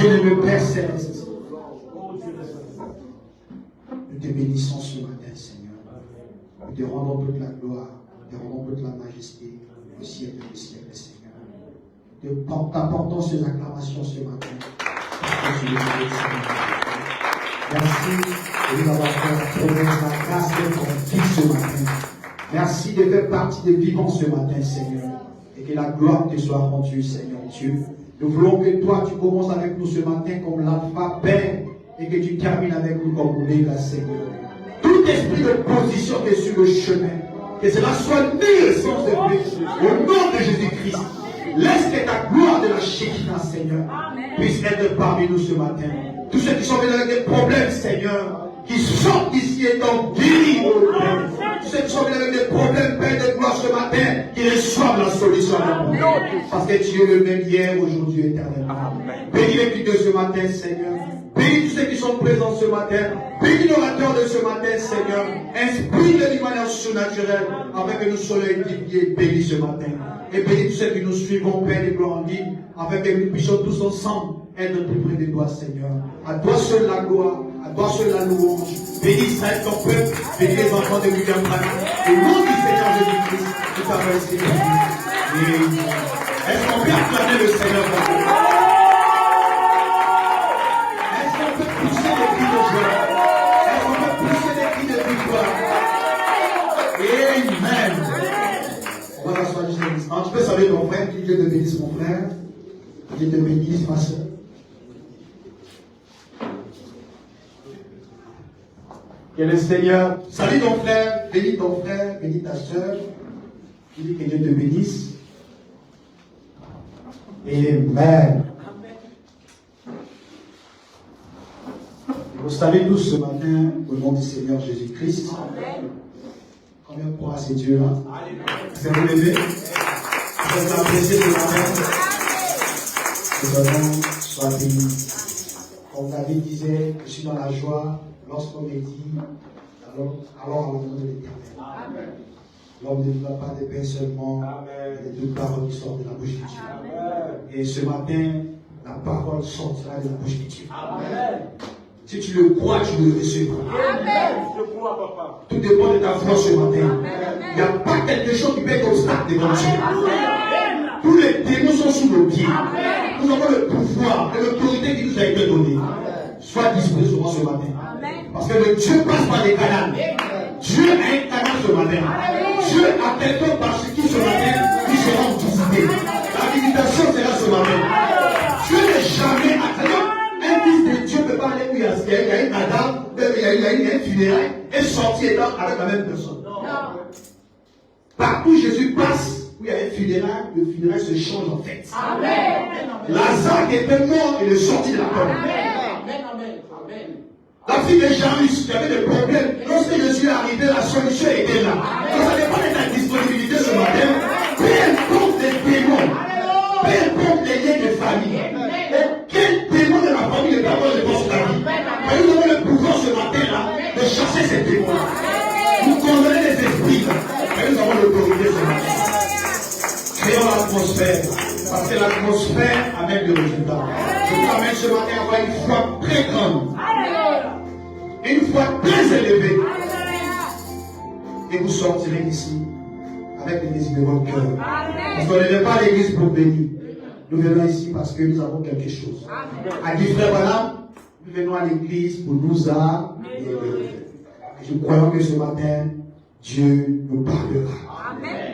bien-aimé Père Céleste, nous te bénissons ce matin, Seigneur. Nous te rendons toute la gloire, nous te rendons toute la majesté au siècle des siècles, Seigneur. Nous t'apportons ces acclamations ce matin. Parce que tu es le Seigneur. Merci de nous avoir fait la promesse, la grâce d'être en vie ce matin. Merci de faire partie des vivants ce matin, Seigneur. Et que la gloire te soit rendue, Seigneur Dieu. Nous voulons que toi, tu commences avec nous ce matin comme l'alpha, Père, et que tu termines avec nous comme l'oméga, Seigneur. Tout esprit de position qui est sur le chemin, que cela soit mis sans effet, au nom de Jésus-Christ. Laisse que ta gloire de la Shekinah, Seigneur, puisse être parmi nous ce matin. Tous ceux qui sont venus avec des problèmes, Seigneur, qui sortent d'ici étant guéris, oh Père. Tous ceux qui sont venus avec des problèmes, Père de gloire ce matin, qui reçoivent la solution. Parce que tu es le même hier, aujourd'hui, éternellement. Bénis les clients ce matin, Seigneur. Bénis tous ceux qui sont présents ce matin. Bénis l'orateur de ce matin, Seigneur. Inspire-les d'une manière surnaturelle, afin que nous soyons édifiés et bénis ce matin. Et bénis tous ceux qui nous suivent, Père de gloire en ligne, afin que nous puissions tous ensemble être plus près de toi, Seigneur. À toi seul la gloire, à toi seul la louange. Bénis Israël, ton peuple, bénis les enfants de William Branham. Au nom du Seigneur Jésus-Christ, nous t'avons ainsi béni. Est-ce qu'on peut acclamer le Seigneur? Est-ce qu'on peut pousser les cris de joie? Est-ce qu'on peut pousser les cris de victoire? Amen. On va s'asseoir juste un instant. Tu peux saluer ton frère, que Dieu te bénisse, mon frère. Dieu te bénisse, ma soeur. Que le Seigneur salue ton frère, bénis ta soeur. Je dis que Dieu te bénisse. Amen. Je vous salue tous ce matin au nom du Seigneur Jésus-Christ. Combien de croix c'est Dieu là? C'est vous lever. Vous êtes appréciés ce matin. Que votre nom soit béni. Comme David disait, je suis dans la joie lorsqu'on me dit, alors à l'entendre de l'Éternel. L'homme ne vivra pas de pain seulement, mais de toute parole qui sort de la bouche de Dieu. Et ce matin, la parole sortira de la bouche de Dieu. Amen. Si tu le crois, tu le recevras. Tout dépend de ta foi ce matin. Il n'y a pas quelque chose qui peut être obstacle devant Dieu. Tous les démons sont sous nos pieds. Nous avons le pouvoir et l'autorité qui nous a été donnée. Sois disposé sur moi ce matin. Parce que le Dieu passe par les canaux. Dieu a un canal ce matin. Dieu a quelqu'un par qui ce matin qui sera visité. La visitation sera ce matin. Dieu n'est jamais atteint. Un fils de Dieu ne peut pas aller où il y a un cadavre, il y a une funéraille, et sortir avec la même personne. Partout Jésus passe, où il y a un funérail, le funérail se change en fête. Lazare qui était mort, il est sorti de la tombe. La fille de Jairus qui avait des problèmes, lorsque Jésus est arrivé, la solution était là. Donc ça dépend de ta disponibilité ce matin. Peu importe les démons, peu importe les liens de famille, aucun démon de la famille ne peut avoir de force sur ta vie. Mais nous avons le pouvoir ce matin-là de chasser ces démons. Nous condamner les esprits, mais nous avons l'autorité ce matin. Créons l'atmosphère, parce que l'atmosphère amène le résultat. Je vous amène ce matin à avoir une foi très grande. Une foi très élevée. Et vous sortirez d'ici avec les désirs de votre cœur. Parce qu'on ne vient pas à l'église pour bénir. Nous venons ici parce que nous avons quelque chose. À dit frère Branham, nous venons à l'église pour nous améliorer. Je crois que ce matin, Dieu nous parlera.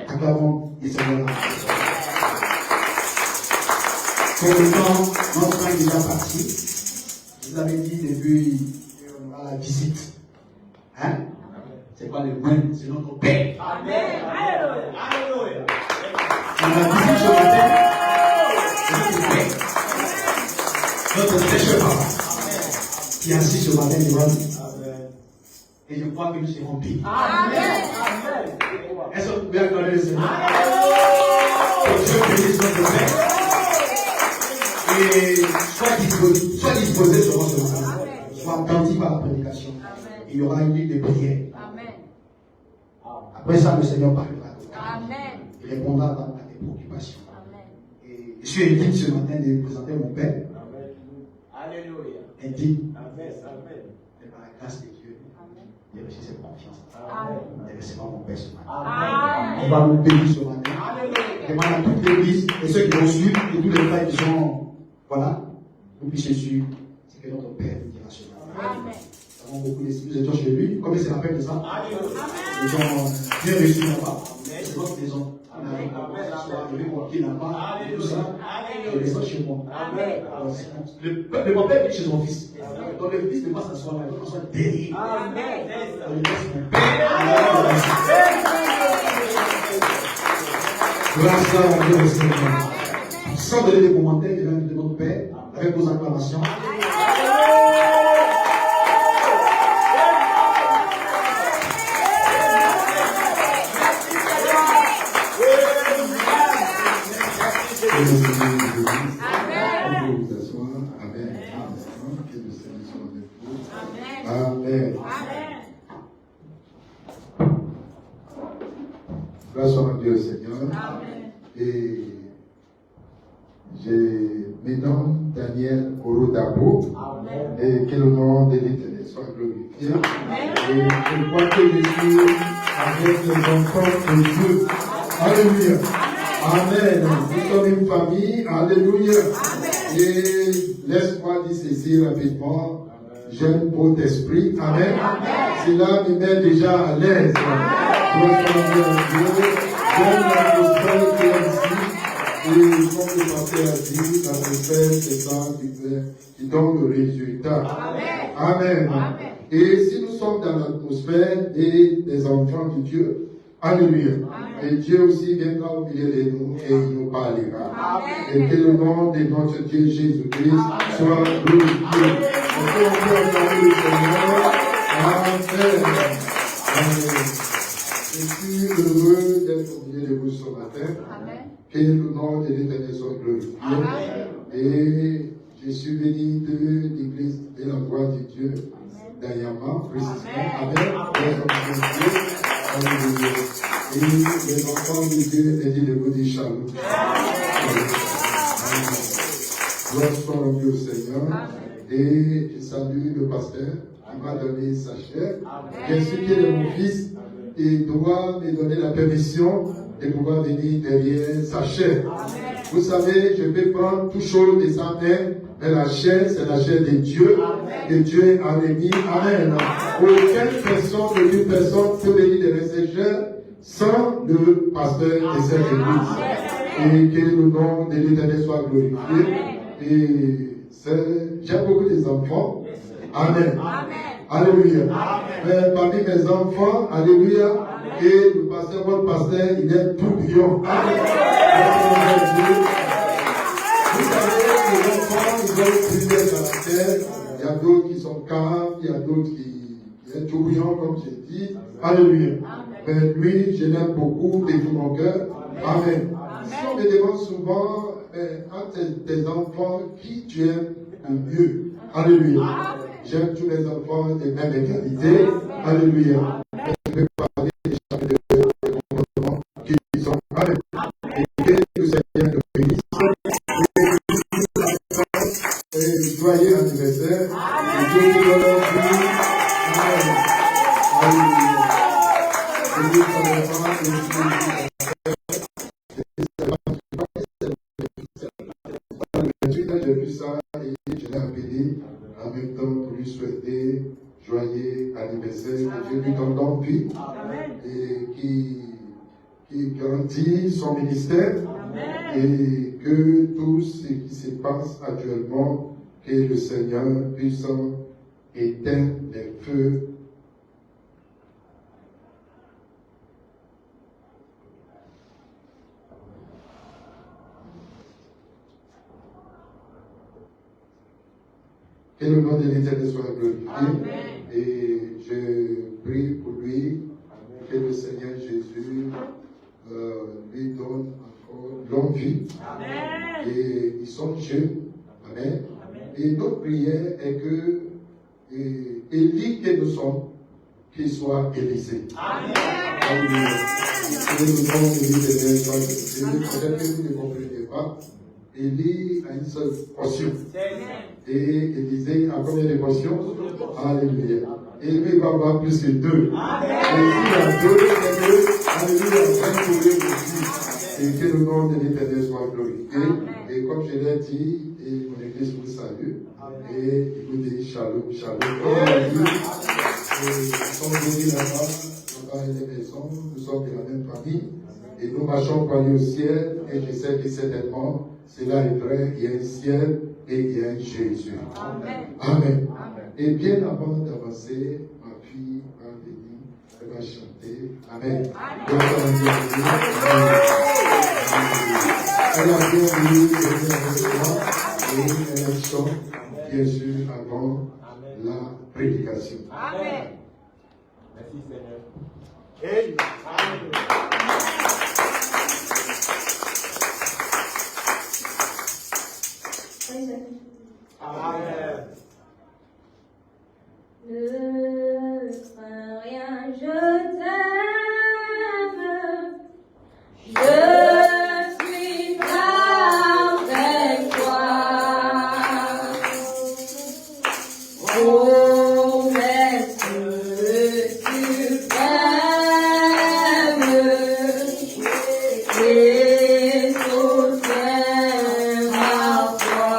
Acclamons les Seigneurs. Pour le temps, notre frère est déjà parti. Je vous avais dit depuis la visite. Hein? C'est pas le moins, c'est notre Père. Amen. Alléluia. La visite ce matin, c'est notre Père. Notre précieux papa. Qui est assis ce matin devant nous. Et je crois que nous serons bénis. Amen. Est-ce que vous pouvez accorder le Seigneur? Que Dieu bénisse notre Père. Et sois disposé sur ce matin. Sois attentif à la prédication. Il y aura une ligne de prière. Après ça, le Seigneur parlera. Il répondra à tes préoccupations. Et je suis invité ce matin de présenter mon Père indigne. Et par la grâce de Dieu, de reçu cette confiance. De recevoir mon Père ce matin. On va nous bénir ce matin. Demande à toute l'église et ceux qui vont suivre et tous les frères qui sont, voilà, vous puissiez suivre ce que notre Père nous dira ce matin. Nous avons beaucoup d'esprit, nous étions chez lui. Combien c'est la peine de ça? Ils ont bien reçu là-bas. C'est votre maison. Je vais monter là-bas, tout ça. Je descends chez moi. Le papa est chez son fils. Donc le fils ne va pas s'asseoir là, il va s'asseoir derrière. Grâce à Dieu, Seigneur. Sans donner des commentaires, il va inviter notre Père avec vos acclamations. Amen. Grâce à Dieu, Seigneur. Et j'ai maintenant Daniel Orodabo. Et que le nom de l'Éternel soit glorifié. Et je crois que je suis avec les enfants de Dieu. Alléluia. Amen. Nous sommes une famille. Alléluia. Et laisse-moi dire ceci rapidement. J'aime votre esprit. Amen. Cela me met déjà à l'aise. J'aime l'atmosphère qui est ici. Et comme le pasteur a dit, l'atmosphère, c'est ça qui donne le résultat. Amen. Et si nous sommes dans l'atmosphère des enfants de Dieu, alléluia. Et Dieu aussi viendra au milieu de nous et il nous parlera. Et que le nom de notre Dieu Jésus-Christ soit glorifié. On peut acclamer le Seigneur. Amen. Je suis heureux d'être au milieu de vous ce matin. Que le nom de l'Éternel soit glorifié. Et je suis venu de l'église de la voix de Dieu d'Ayama, précisément. Amen. Et les enfants de Dieu étaient dit de vous dire shalom. Gloire soit rendue au Seigneur. Et je salue le pasteur qui m'a donné sa chair. Bien sûr qu'il est mon fils et doit me donner la permission de pouvoir venir derrière sa chair. Vous savez, je vais prendre toute chose de sa main, mais la chair, c'est la chair de Dieu, que Dieu a remis. Amen. Aucune personne peut venir derrière ses chairs sans le pasteur de cette église. Et que le nom de l'Éternel soit glorifié. Et j'aime beaucoup les enfants. Amen. Alléluia. Mais parmi mes enfants, alléluia. Et le pasteur, votre pasteur, il est tout brillant. Amen. Vous savez, les enfants, ils veulent briller dans la terre. Il y a d'autres qui sont calmes, il y a d'autres qui sont tout brillants, comme j'ai dit. Alléluia. Mais lui, je l'aime beaucoup de tout mon cœur. Amen. Si on me demande souvent, entre tes enfants, qui tu aimes le mieux? Alléluia. J'aime tous les enfants de même égalité. Alléluia. Je vais parler de chacun des comportements qui sont. Amen. Et que le Seigneur nous bénisse. Et joyeux anniversaire. Et Dieu vous donne la vie. Amen. Alléluia. Et Dieu vous donne la vie. J'ai vu ça et je l'ai appelé en même temps pour lui souhaiter joyeux anniversaire, que Dieu lui donne donc vie et qui grandit son ministère. Et que tout ce qui se passe actuellement, que le Seigneur puisse éteindre les feux. Que le nom de l'Éternel soit glorifié. Et je prie pour lui, que le Seigneur Jésus lui donne encore longue vie. Et ils sont jeunes. Amen. Et notre prière est que Élie que nous sommes, qu'il soit Élisée. Alléluia. Que le nom de l'Éternel soit glorifié. Peut-être que vous ne comprenez pas. Élie a une seule portion. Et il disait à combien de portions? Alléluia. Et lui, il va avoir plus que 2. Et s'il y a 2, alléluia, va courir aussi. Et que le nom de l'Éternel soit glorifié. Et comme je l'ai dit, et mon église vous salue. Et il vous dit shalom, shalom. Comme on dit, comme je dis là-bas, là-bas il y a des maisons, nous sommes de la même famille. Et nous marchons pour aller au ciel. Et je sais que certainement, cela est vrai. Il y a un ciel et il y a un Jésus. Amen. Amen. Et bien avant d'avancer, ma fille va venir, elle va chanter. Amen. Elle a bien voulu venir avec moi et elle chante, bien sûr, avant la prédication. Amen. Merci Seigneur. Amen. Ne crains rien, je t'aime. Je suis avec toi. Oh, maître suprême, et soutien à toi.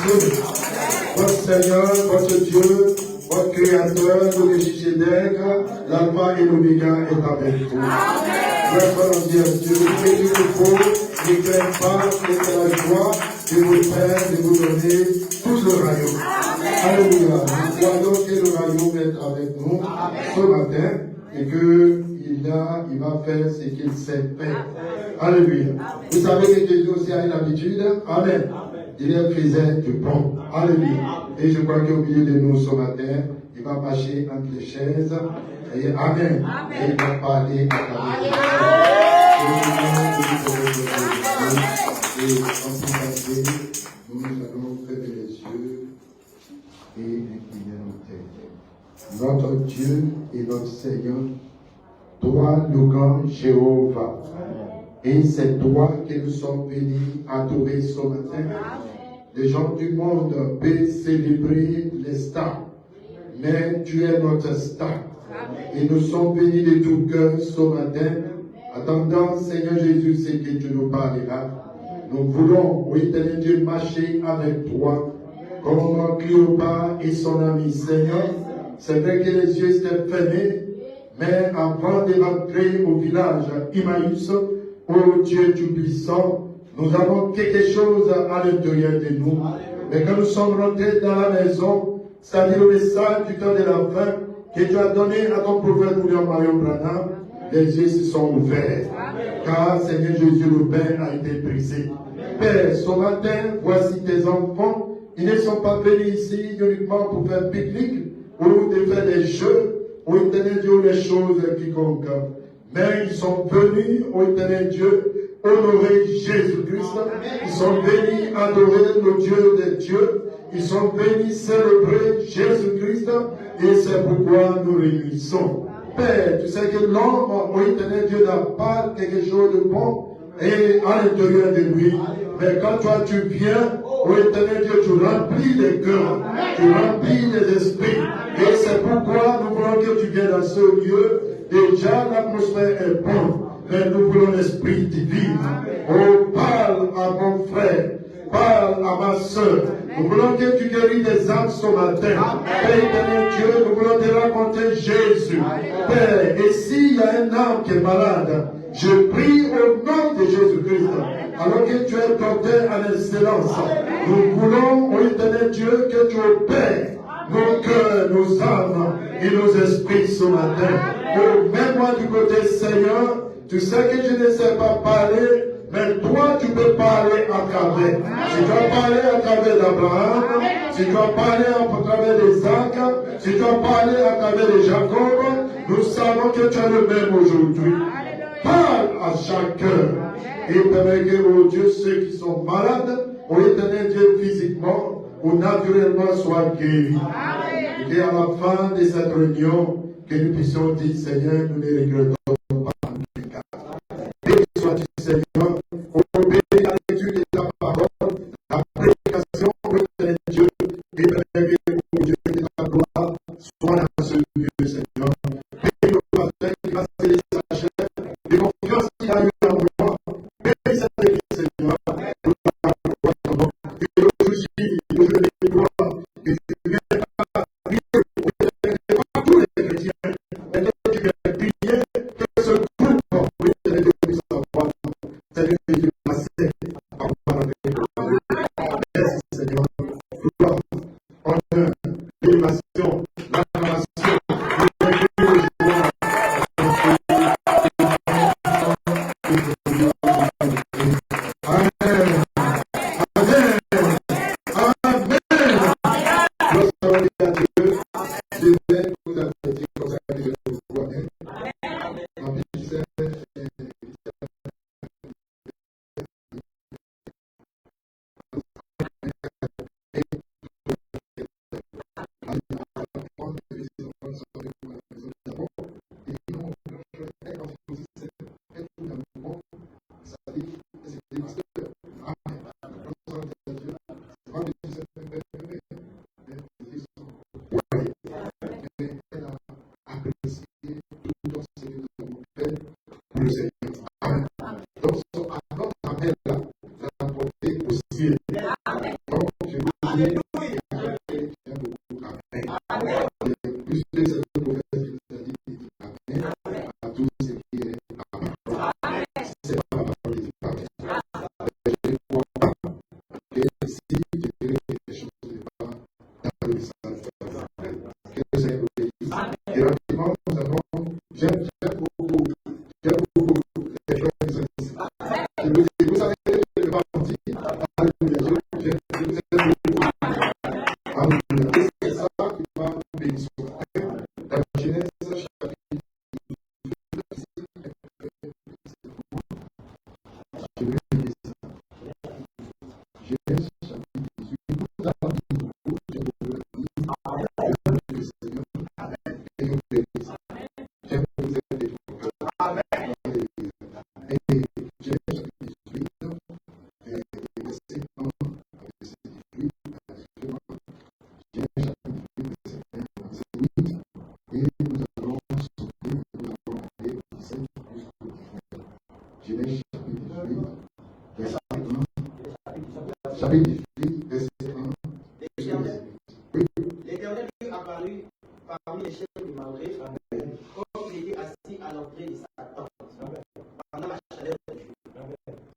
remercie. Votre Seigneur, votre Dieu, votre Créateur, le Melchisedec, l'Alpha et l'Oméga est avec vous. Gloire Dieu, Dieu, et il faut, ne craignez pas, c'est la joie de vous faire, de vous donner tout le royaume. Alléluia. Nous croyons que le royaume est avec nous ce matin et qu'il va faire ce qu'il sait faire. Alléluia. Vous savez que Jésus aussi a une habitude. Amen. Il est faisait du bon. Alléluia. Et je crois qu'au milieu de nous ce matin, il va marcher entre les chaises. Et Amen. Et il va parler à travers les et en plus nous allons fermer les yeux et incliner nos têtes. Notre Dieu et notre Seigneur, toi le grand Jéhovah. Et c'est toi que nous sommes venus adorer ce matin. Les gens du monde peuvent célébrer les stars, mais tu es notre star. Et nous sommes venus de tout cœur ce matin, attendant, Seigneur Jésus, ce que tu nous parleras. Nous voulons, oui, éternel Dieu, marcher avec toi, comme Cléopâtre et son ami. Seigneur, c'est vrai que les yeux étaient fermés, mais avant de rentrer au village Emmaüs, ô Dieu Tout-Puissant, nous avons quelque chose à l'intérieur de nous. Mais quand nous sommes rentrés dans la maison, c'est-à-dire le message du temps de la fin que tu as donné à ton prophète William Marion Branham, les yeux se sont ouverts. Car, Seigneur Jésus, le pain a été brisé. Père, ce matin, voici tes enfants. Ils ne sont pas venus ici uniquement pour faire pique-nique ou de faire des jeux ou éternel Dieu les choses quiconque. Mais ils sont venus, ô éternel Dieu, honorer Jésus-Christ. Ils sont venus adorer le Dieu des dieux. Ils sont venus célébrer Jésus-Christ. Et c'est pourquoi nous réunissons. Père, tu sais que l'homme, ô éternel Dieu, n'a pas quelque chose de bon et à l'intérieur de lui. Mais quand toi tu viens, ô éternel Dieu, tu remplis les cœurs, tu remplis les esprits. Et c'est pourquoi nous voulons que tu viennes dans ce lieu. Déjà, l'atmosphère est bonne, mais nous voulons l'esprit divin. Oh, parle à mon frère, parle à ma soeur. Nous voulons que tu guéris des âmes ce matin. Père éternel Dieu, nous voulons te raconter Jésus. Père, et s'il y a un âme qui est malade, je prie au nom de Jésus-Christ. Alors que tu es docteur à l'excellence, nous voulons, ô éternel Dieu, que tu opères nos cœurs, nos âmes et nos esprits ce matin. Oh, mets-moi du côté Seigneur. Tu sais que je ne sais pas parler, mais toi tu peux parler à travers. Tu dois parler à travers d'Abraham, tu dois parler à travers d'Isaac, tu dois parler à travers de Jacob. Nous savons que tu es le même aujourd'hui. Parle à chacun. Et permets que, oh Dieu, ceux qui sont malades, ô éternel Dieu, physiquement ou naturellement, soient guéris. Et qu'à la fin de cette réunion, que nous puissions dire, Seigneur, nous ne regrettons pas les cas. Béni sois-tu, Seigneur, obéis à l'étude de ta parole, la prédication, ô éternel Dieu, et permets que, ô Dieu, que ta gloire soit dans ce lieu, Seigneur. Béni le Père qui va sceller sa chair, de confiance qu'il a eu en moi. Béni cette église, Seigneur. Et aujourd'hui, je vais gloire, et tu viens à tous les chrétiens, et que tu viens prier, que ce groupe, oui, c'est le Dieu de savoir, c'est le Dieu de passer, à voir avec nous. Merci, Seigneur. Gloire, honneur, élévation, l'adoration, bénissons. Dans Genèse chapitre chapitre 18, verset 1. L'Éternel lui apparut parmi les chefs du Mamré, comme il était assis à l'entrée de sa tente, pendant la chaleur du jour.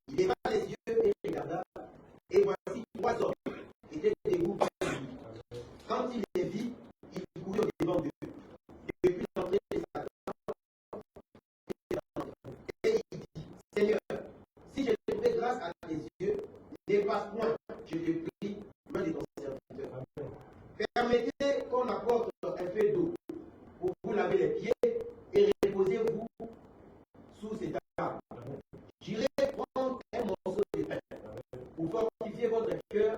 Il leva les yeux et regarda, et voici 3 hommes étaient debout près de lui. Quand il les vit, il courut au-devant d'eux, depuis l'entrée de sa tente, et il dit, Seigneur, si j'ai trouvé grâce à tes yeux, dépasse point, je te prie, loin de ton serviteur. Permettez qu'on apporte un peu d'eau pour vous laver les pieds et reposez-vous sous cette table. J'irai prendre un morceau de pain pour fortifier votre cœur,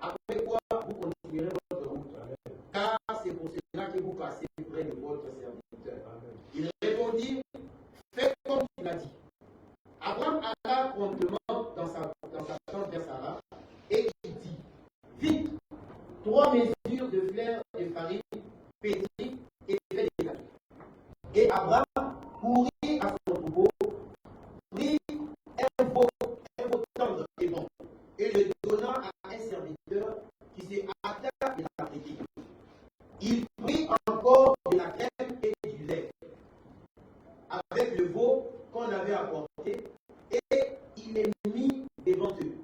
après quoi vous continuerez votre route. Car c'est pour cela que vous passez près de votre serviteur. Il répondit, faites comme tu l'as dit. Abraham alla promptement dans sa tente vers Sarah et il dit, vite, 3 mesures de fleurs de farine pétrie et faites des gâteaux. Et Abraham courut à son troupeau, prit un veau tendre et bon, et le donna à un serviteur qui se hâta de la pétrir. Il prit encore de la crème et du lait, avec le veau qu'on avait apporté, et il les mit devant eux.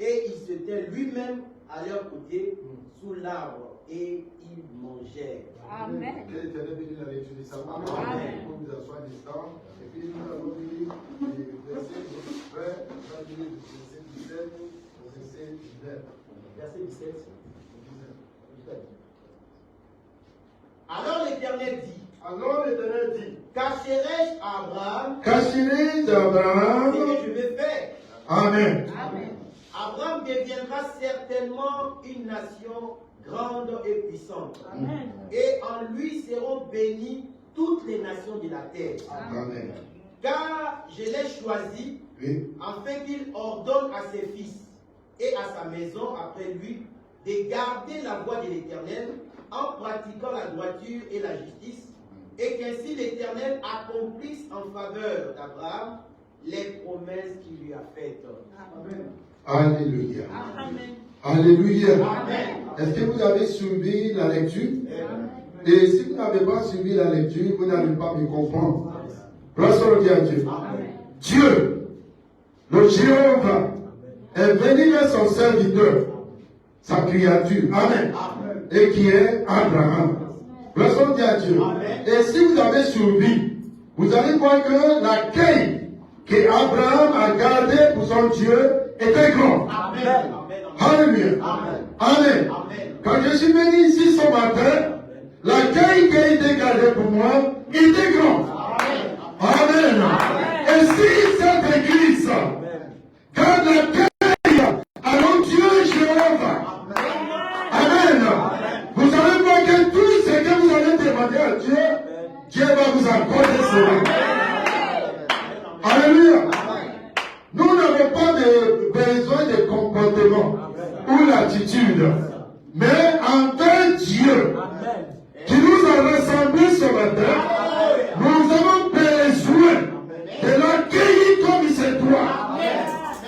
Et il se tint lui-même à leur côté sous l'arbre, et ils mangèrent. Amen. Que l'Éternel bénisse la lecture de sa parole. Amen. On vous assoit un instant. Et puis nous allons lire les versets de notre frère. Nous allons lire le verset 17 au verset 19. Verset 17. Alors l'Éternel dit, cacherai-je à Abraham Cacherai ce d'Abraham. que je vais faire? Amen. Amen. Abraham deviendra certainement une nation grande et puissante. Amen. Et en lui seront bénies toutes les nations de la terre. Amen. Car je l'ai choisi Oui. afin qu'il ordonne à ses fils et à sa maison après lui de garder la voie de l'Éternel en pratiquant la droiture et la justice, et qu'ainsi l'Éternel accomplisse en faveur d'Abraham les promesses qu'il lui a faites. Amen. Alléluia. Amen. Alléluia. Amen. Est-ce que vous avez suivi la lecture? Et si vous n'avez pas suivi la lecture, vous n'allez pas me comprendre. Grâce à Dieu. Amen. Dieu, le Jéhovah, est venu vers son serviteur, sa créature. Amen. Amen. Et qui est Abraham. Grâce à Dieu. Amen. Et si vous avez suivi, vous allez voir que l'accueil que Abraham a gardé pour son Dieu était grand. Amen. Alléluia. Amen. Amen. Amen. Quand je suis venu ici ce matin, l'accueil qui a été gardé pour moi était grand. Amen. Et si cette église garde l'accueil à notre Dieu Jéhovah, Amen. Vous allez voir que tout ce que vous allez demander à Dieu, Dieu va vous accorder cela. Alléluia. Nous n'avons pas besoin de comportement ou l'attitude, mais envers Dieu qui nous a rassemblés ce matin, nous avons besoin de l'accueillir comme il se doit.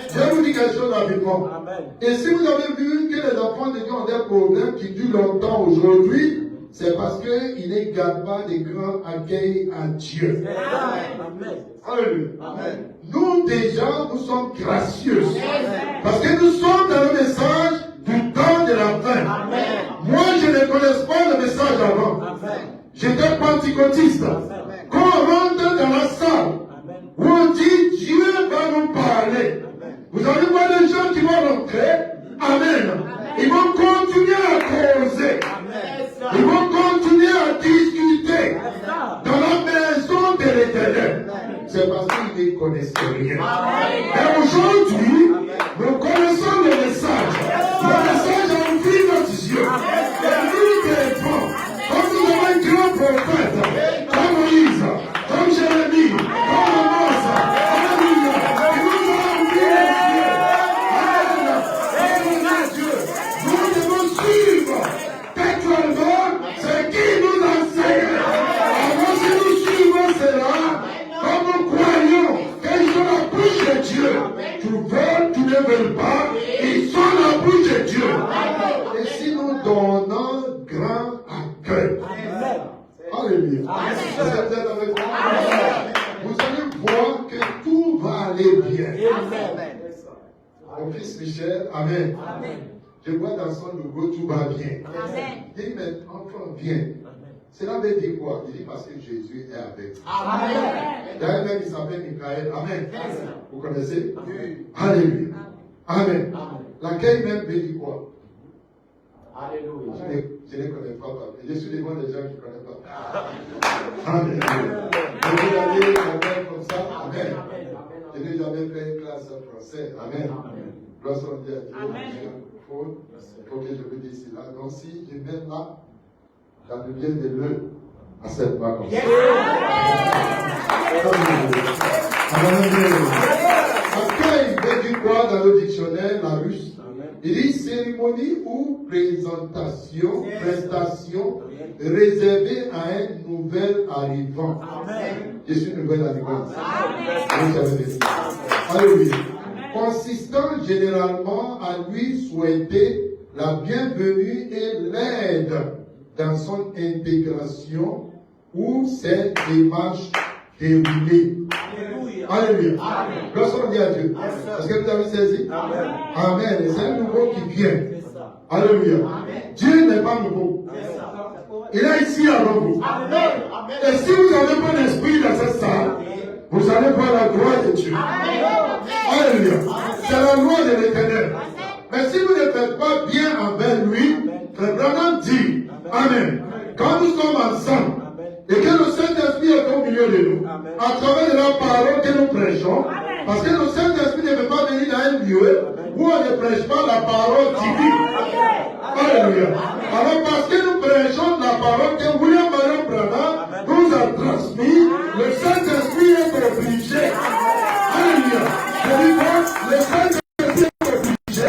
Je vais vous dire quelque chose avec moi. Et si vous avez vu que les enfants de Dieu ont des problèmes qui durent longtemps aujourd'hui, c'est parce qu'ils ne gardent pas de grand accueil à Dieu. Alléluia. Nous déjà, nous sommes gracieux. Parce que nous sommes dans le message du temps de la fin. Moi, je ne connais pas le message avant. J'étais pentecôtiste. Quand on rentre dans la salle, où on dit Dieu va nous parler, vous allez voir les gens qui vont rentrer. Amen. Ils vont continuer à causer. Ils vont continuer c'est parce qu'ils ne connaissaient rien. Mais aujourd'hui, nous connaissons le message. Le message a ouvert nos yeux. Nous devons, comme nous avons un grand prophète, comme Moïse, comme Jérémie, comme Amos, alléluia, il nous a ouvert les yeux. Alléluia, Dieu. Nous devons suivre textuellement ce qu'il nous enseigne. Alors si nous suivons cela, comme nous croyons qu'ils sont la bouche de Dieu, tu veux, tu ne veux pas, ils sont la bouche de Dieu. Et si nous donnons grand accueil, alléluia, est-ce que vous êtes avec moi? Vous allez voir que tout va aller bien. Mon fils Michel, amen. Je vois dans son logo, tout va bien. Il dit, mais enfant, viens. Cela veut dire quoi? Il dit parce que Jésus est avec vous. D'ailleurs, même il s'appelle Michael. Amen. Vous connaissez? Alléluia. Amen. L'accueil même veut dire quoi? Alléluia. Je ne connais pas. Je suis devant des gens qui ne connaissent pas. Amen. Je vais aller comme ça. Amen. Je n'ai jamais fait une classe française. Amen. Gloire soit à Dieu. Il faut que je vous dise cela. Donc si je mets là, dans le bien de l'œil, à cette main comme ça. Accueil veut dire quoi dans le dictionnaire, la russe? Il dit cérémonie ou prestation réservée à un nouvel arrivant. Je suis nouvel arrivant. Alléluia. Consistant généralement à lui souhaiter la bienvenue et l'aide dans son intégration ou ses démarches déroulées. Alléluia. Gloire soit à Dieu. Est-ce que vous avez saisi? Amen. Et c'est un nouveau qui vient. Alléluia. Dieu n'est pas nouveau. Il est ici avec vous. Et si vous n'avez pas l'esprit dans cette salle, vous allez voir la gloire de Dieu. Alléluia. C'est la loi de l'Éternel. Mais si vous ne faites pas bien envers lui, Frère Branham dit, Amen. Quand nous sommes ensemble, et que le Saint-Esprit est au milieu de nous, à travers la parole que nous prêchons, parce que le Saint-Esprit ne peut pas venir dans un lieu où on ne prêche pas la parole divine. Alléluia. Alors parce que nous prêchons la parole que William Marion Branham nous a transmis, le Saint-Esprit est obligé. Alléluia. Je dis quoi? Le Saint-Esprit est obligé.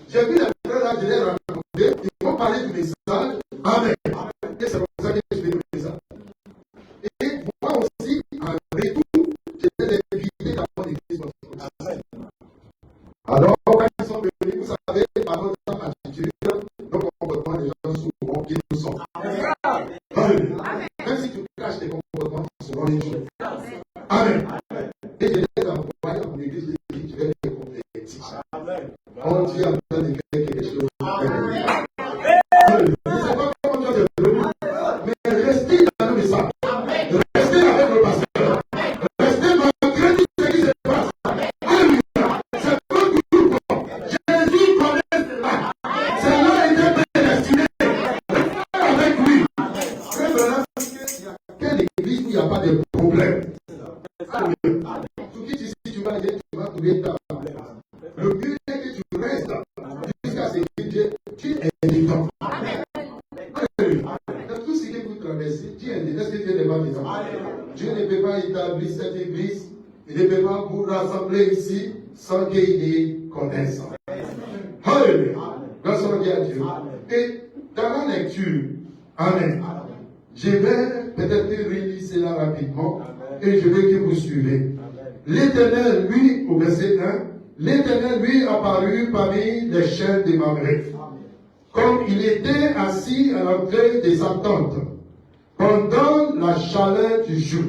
J'ai vu les frères là, je les ai rencontrés, ils m'ont parlé du message. Amen. Et c'est pour ça que je vais le message. Et moi aussi, en retour, je les ai invités dans mon église. Alors, quand ils sont venus, vous savez, par notre attitude, nos comportements, les gens souvent qui nous sont. Alléluia. Tout qui ici, tu vas dire, tu vas trouver ta place. Le mieux est que tu restes jusqu'à ce que Dieu est dedans. Alléluia. Dans tout ce que vous traversez, Dieu est dedans. Est-ce que Dieu n'est pas dedans? Dieu ne peut pas établir cette église. Il ne peut pas vous rassembler ici sans qu'il y connaisse. Alléluia. Grâce à Dieu. Et dans la lecture, amen. Je vais peut-être relire cela rapidement et je veux que vous suivez. L'Éternel, lui, au verset 1, l'Éternel, lui, apparut parmi les chaînes de Mamré, comme il était assis à l'entrée de sa tente, pendant la chaleur du jour.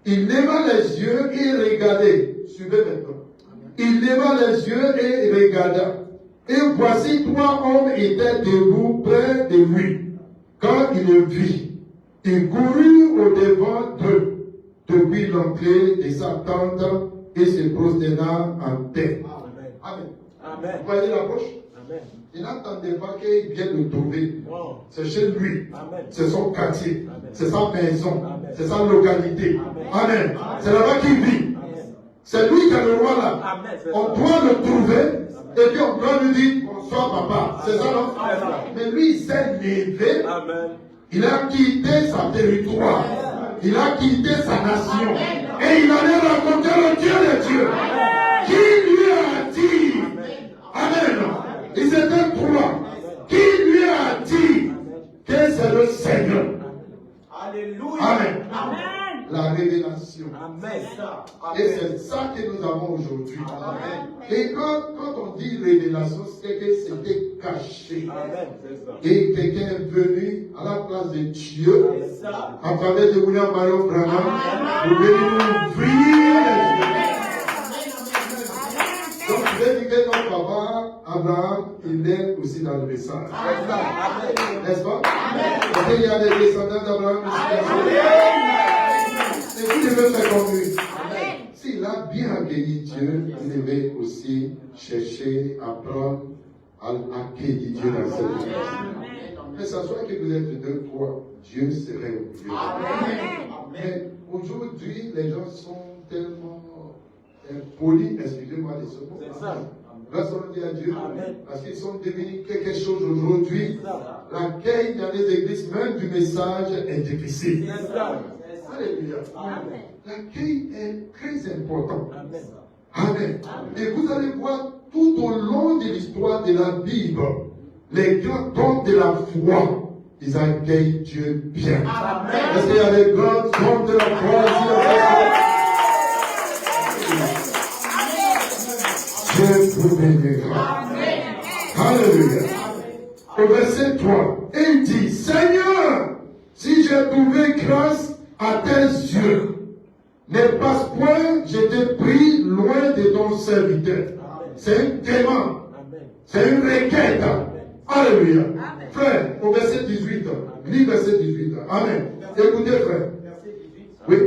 Il leva les yeux et regardait. Suivez maintenant. Il leva les yeux et regarda. Et voici 3 hommes étaient debout près de lui. Quand il le vit, il courut au devant d'eux, depuis l'entrée de sa tente, et se prosterna en terre. Amen. Amen. Vous voyez l'approche? Il n'attendait pas qu'il vienne le trouver. C'est chez lui. C'est son quartier. C'est sa maison. C'est sa localité. Amen. C'est là-bas qu'il vit. C'est lui qui est le roi là. On doit le trouver et puis on doit lui dire bonsoir papa. C'est ça non? Mais lui il s'est levé. Il a quitté sa territoire. Il a quitté sa nation. Et il allait rencontrer le Dieu des dieux. Qui lui a dit? Amen. Ils étaient 3. Qui lui a dit que c'est le Seigneur? Alléluia. Amen. Amen. La révélation. Amen. Et c'est ça que nous avons aujourd'hui. Et quand on dit révélation, c'est que c'était caché. Amen. Et quelqu'un est venu à la place de Dieu, à travers de William Marion Branham, pour venir nous ouvrir les yeux. Donc, je vais dire que notre papa, Abraham, il est aussi dans le message. N'est-ce pas? Est-ce qu'il y a des descendants d'Abraham ici? Et qui devait faire comme lui? S'il a bien accueilli Dieu, il devait aussi chercher, apprendre à accueillir Dieu dans cette vie. Mais ça soit que vous êtes 2, 3, Dieu serait au Dieu. Mais aujourd'hui, les gens sont tellement polis, excusez-moi les secondes. C'est ça. Grâce à Dieu, parce qu'ils sont devenus quelque chose aujourd'hui. L'accueil dans les églises, même du message, est difficile. Alléluia. L'accueil est très important. Amen. Et vous allez voir tout au long de l'histoire de la Bible, les grands hommes de la foi, ils accueillent Dieu bien. Est-ce qu'il y a des grands hommes de la foi ici? Dieu vous bénira. Alléluia. Au verset 3, il dit, Seigneur, si j'ai trouvé grâce à tes yeux, ne passe point, je t'ai pris loin de ton serviteur. C'est un témoin. C'est une requête. Alléluia. Frère, au verset 18, lis verset 18. Amen. Écoutez, frère. Verset 18. Oui.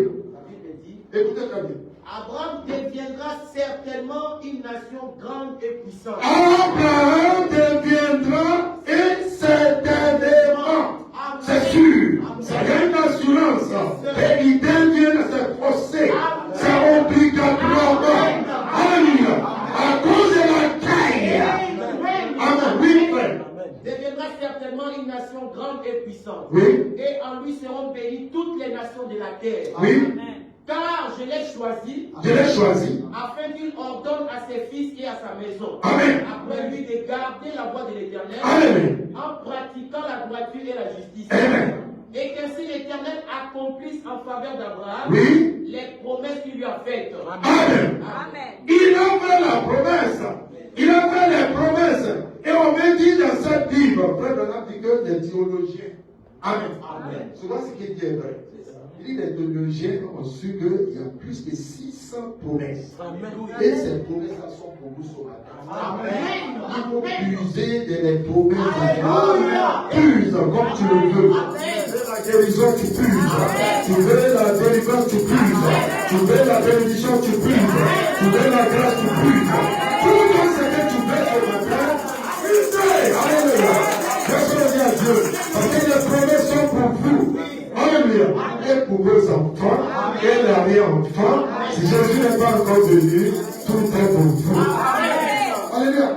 Écoutez très bien. Abraham deviendra certainement une nation grande et puissante. Abraham deviendra et certainement. C'est sûr. C'est une assurance. Et il devient, c'est forcé. C'est obligatoirement. Alléluia. À cause de la taille. Amen. Oui, frère. Deviendra certainement une nation grande et puissante. Oui. Et en lui seront bénies toutes les nations de la terre. Oui. Car je l'ai choisi. Je l'ai choisi. Afin qu'il ordonne à ses fils et à sa maison. Amen. Après lui de garder la voie de l'Éternel. Amen. En pratiquant la droiture et la justice. Amen. Et qu'ainsi l'Éternel accomplisse en faveur d'Abraham Oui. les promesses qu'il lui a faites. Amen. Amen. Il a fait la promesse. Il a fait les promesses. Et on me dit dans cette Bible, frère Branham dit que les théologiens. Amen. Amen. Souvent, ce qu'il dit est vrai. Il dit les théologiens ont su qu'il y a plus de 600 promesses. Amen. Et ces promesses-là sont pour vous ce matin. Amen. Il faut puiser les promesses de Dieu. Puse comme tu le veux. La guérison, tu puises. Tu veux la délivrance, tu puises. Tu veux la bénédiction, tu puises. Tu veux la grâce, tu puises. Tout ce que tu veux ce matin, puisez. Alléluia. Merci à Dieu. Parce que les promesses sont pour vous. Alléluia. Et pour vos enfants, et l'arrière-enfants, Si Jésus n'est pas encore venu, tout est pour vous. Alléluia.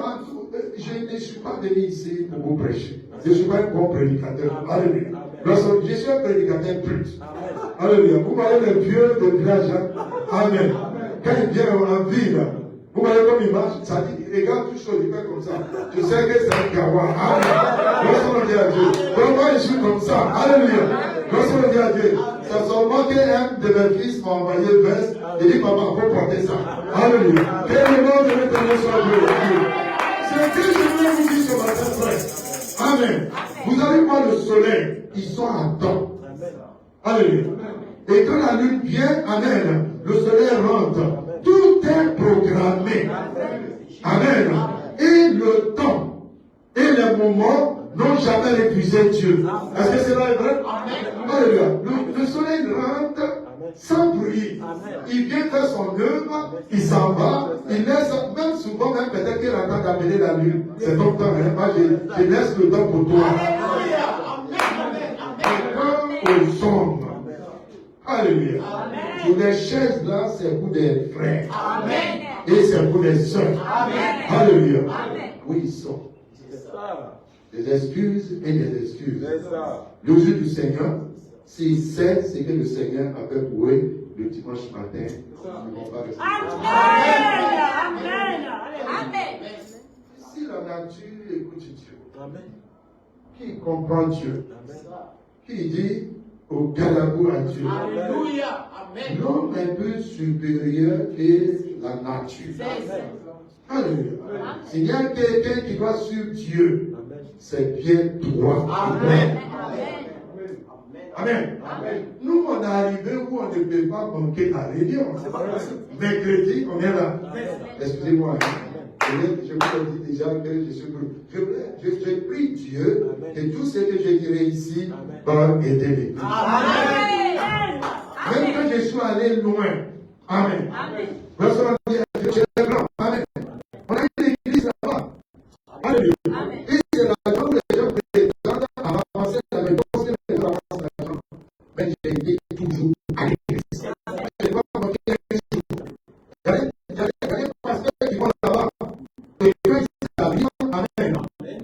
Je ne suis pas venu ici pour vous prêcher. Je ne suis pas un bon prédicateur. Alléluia. Je suis un prédicateur plus. Alléluia. Vous voyez les vieux de village. Amen. Quand il vient en ville, vous voyez comme il marche, ça dit, il regarde tout chose, il fait comme ça. Je sais que c'est un gawa. Amen. Lorsqu'on dit à Dieu. Donc moi je suis comme ça. Alléluia. Lorsqu'on dit à Dieu. C'est seulement qu'un de mes fils m'a envoyé une veste. Il dit, maman, faut porter ça. Alléluia. Que le nom de l'Éternel soit glorifié. C'est ce que je voulais vous dire ce matin, frère. Amen. Vous allez voir le soleil. Ils sont à temps. Alléluia. Et quand la lune vient, amen, le soleil rentre. Tout est programmé. Amen. Et le temps et les moments n'ont jamais épuisé Dieu. Est-ce que cela est vrai? Alléluia. Le soleil rentre sans bruit. Il vient faire son œuvre, il s'en va, il laisse, même souvent, même peut-être qu'il attend d'amener la lune. C'est ton temps, hein? Moi, je laisse le temps pour toi. Aux sommes. Alléluia. Pour les chaises là, c'est pour des frères. Amen. Et c'est pour des sœurs. Alléluia. Oui, ils sont. Des excuses et des excuses. Le jour du Seigneur, s'ils sait ce que le Seigneur avait pour eux le dimanche matin, ils ne vont pas rester. Amen. Si la nature écoute Dieu, qui comprend Dieu, qui dit au galabou à Dieu. Alléluia. Amen. L'homme est un peu supérieur que la nature. Alléluia. S'il y a quelqu'un qui va suivre Dieu, c'est bien toi. Amen. Amen. Amen. Nous, on est arrivé où on ne peut pas manquer la réunion. Mercredi, on est là. Excusez-moi. Je vous ai dit déjà que je suis je prie Dieu que tout ce que je dirai ici va aider l'église. Même quand je suis allé loin. Amen. Personne dit je suis grand. Amen. On a une église là-bas. Alléluia. Et c'est la joie où les gens prétendent à avancer dans les choses que les gens avancent dans la joie. Mais j'ai été toujours à l'église. Je ne vais pas manquer un jour. Il y a des pasteurs qui vont là-bas. Et quand ils arrivent, amen. Et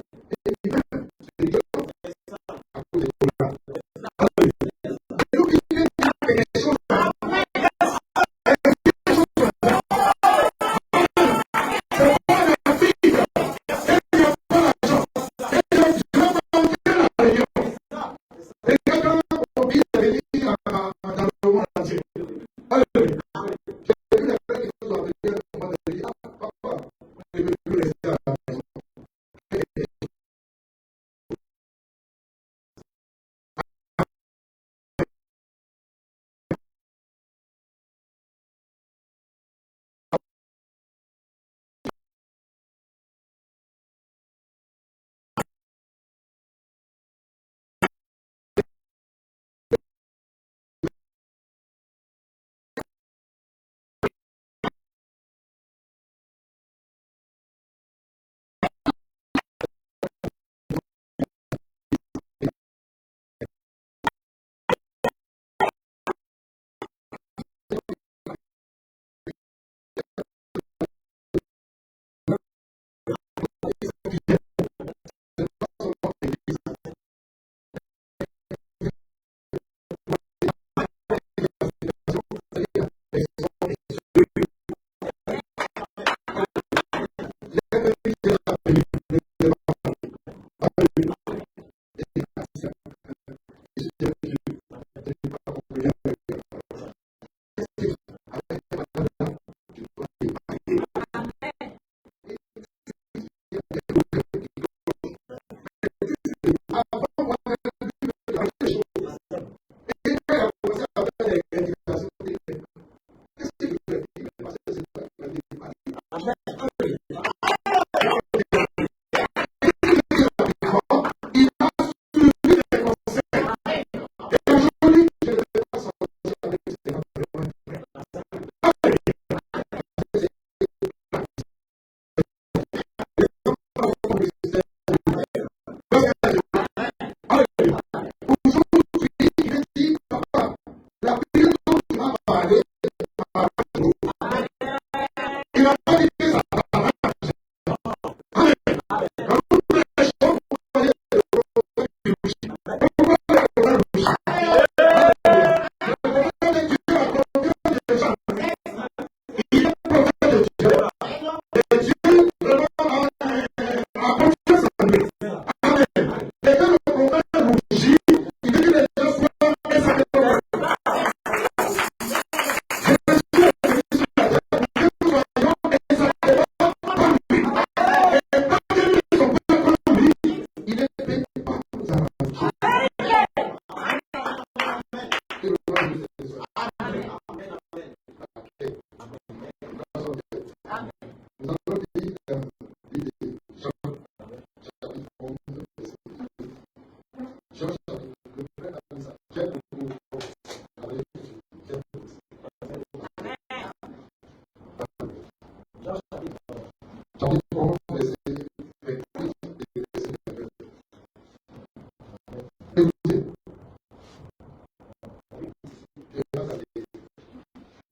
ils viennent, c'est Dieu. À cause de tout là. Et nous qui viennent faire quelque chose,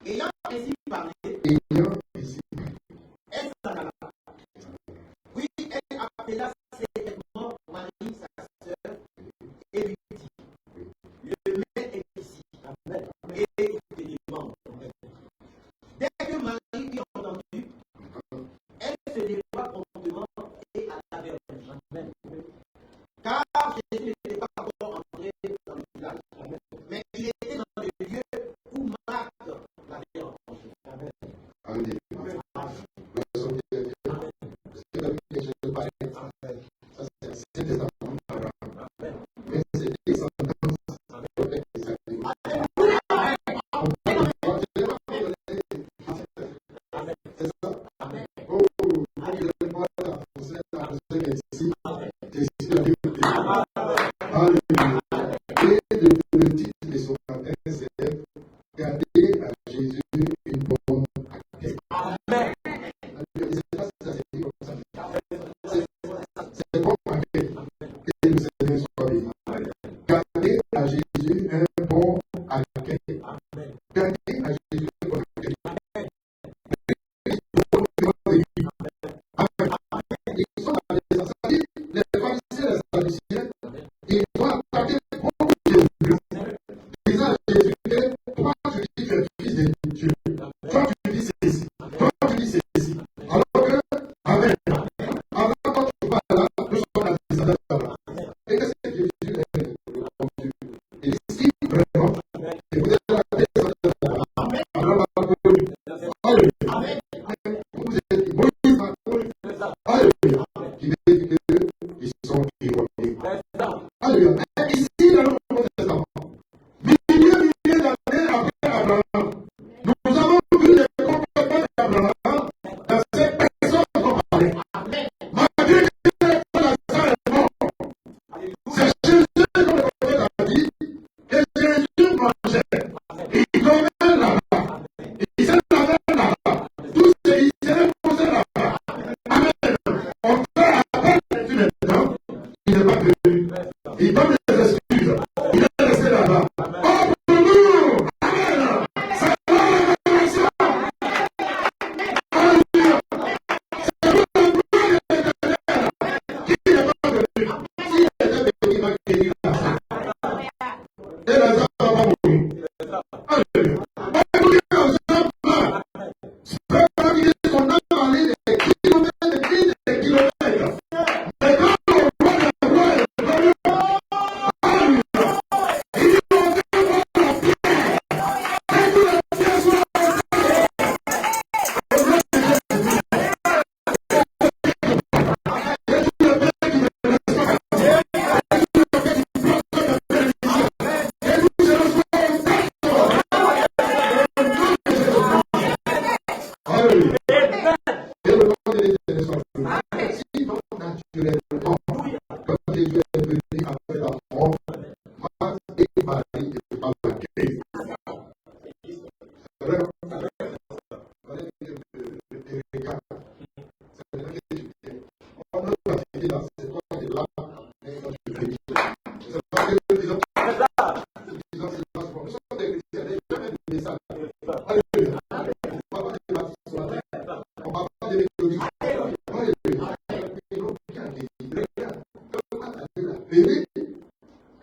Ayant ainsi parlé, oui, elle appela secrètement Marie, sa sœur, et lui dit, le maître est ici, et écoutez les membres. Dès que Marie eut entendu, elle se leva promptement et alla vers lui. Car Jésus n'était pas encore entré dans le village, mais il était dans le lieu où Marthe l'avait rencontré. Amen.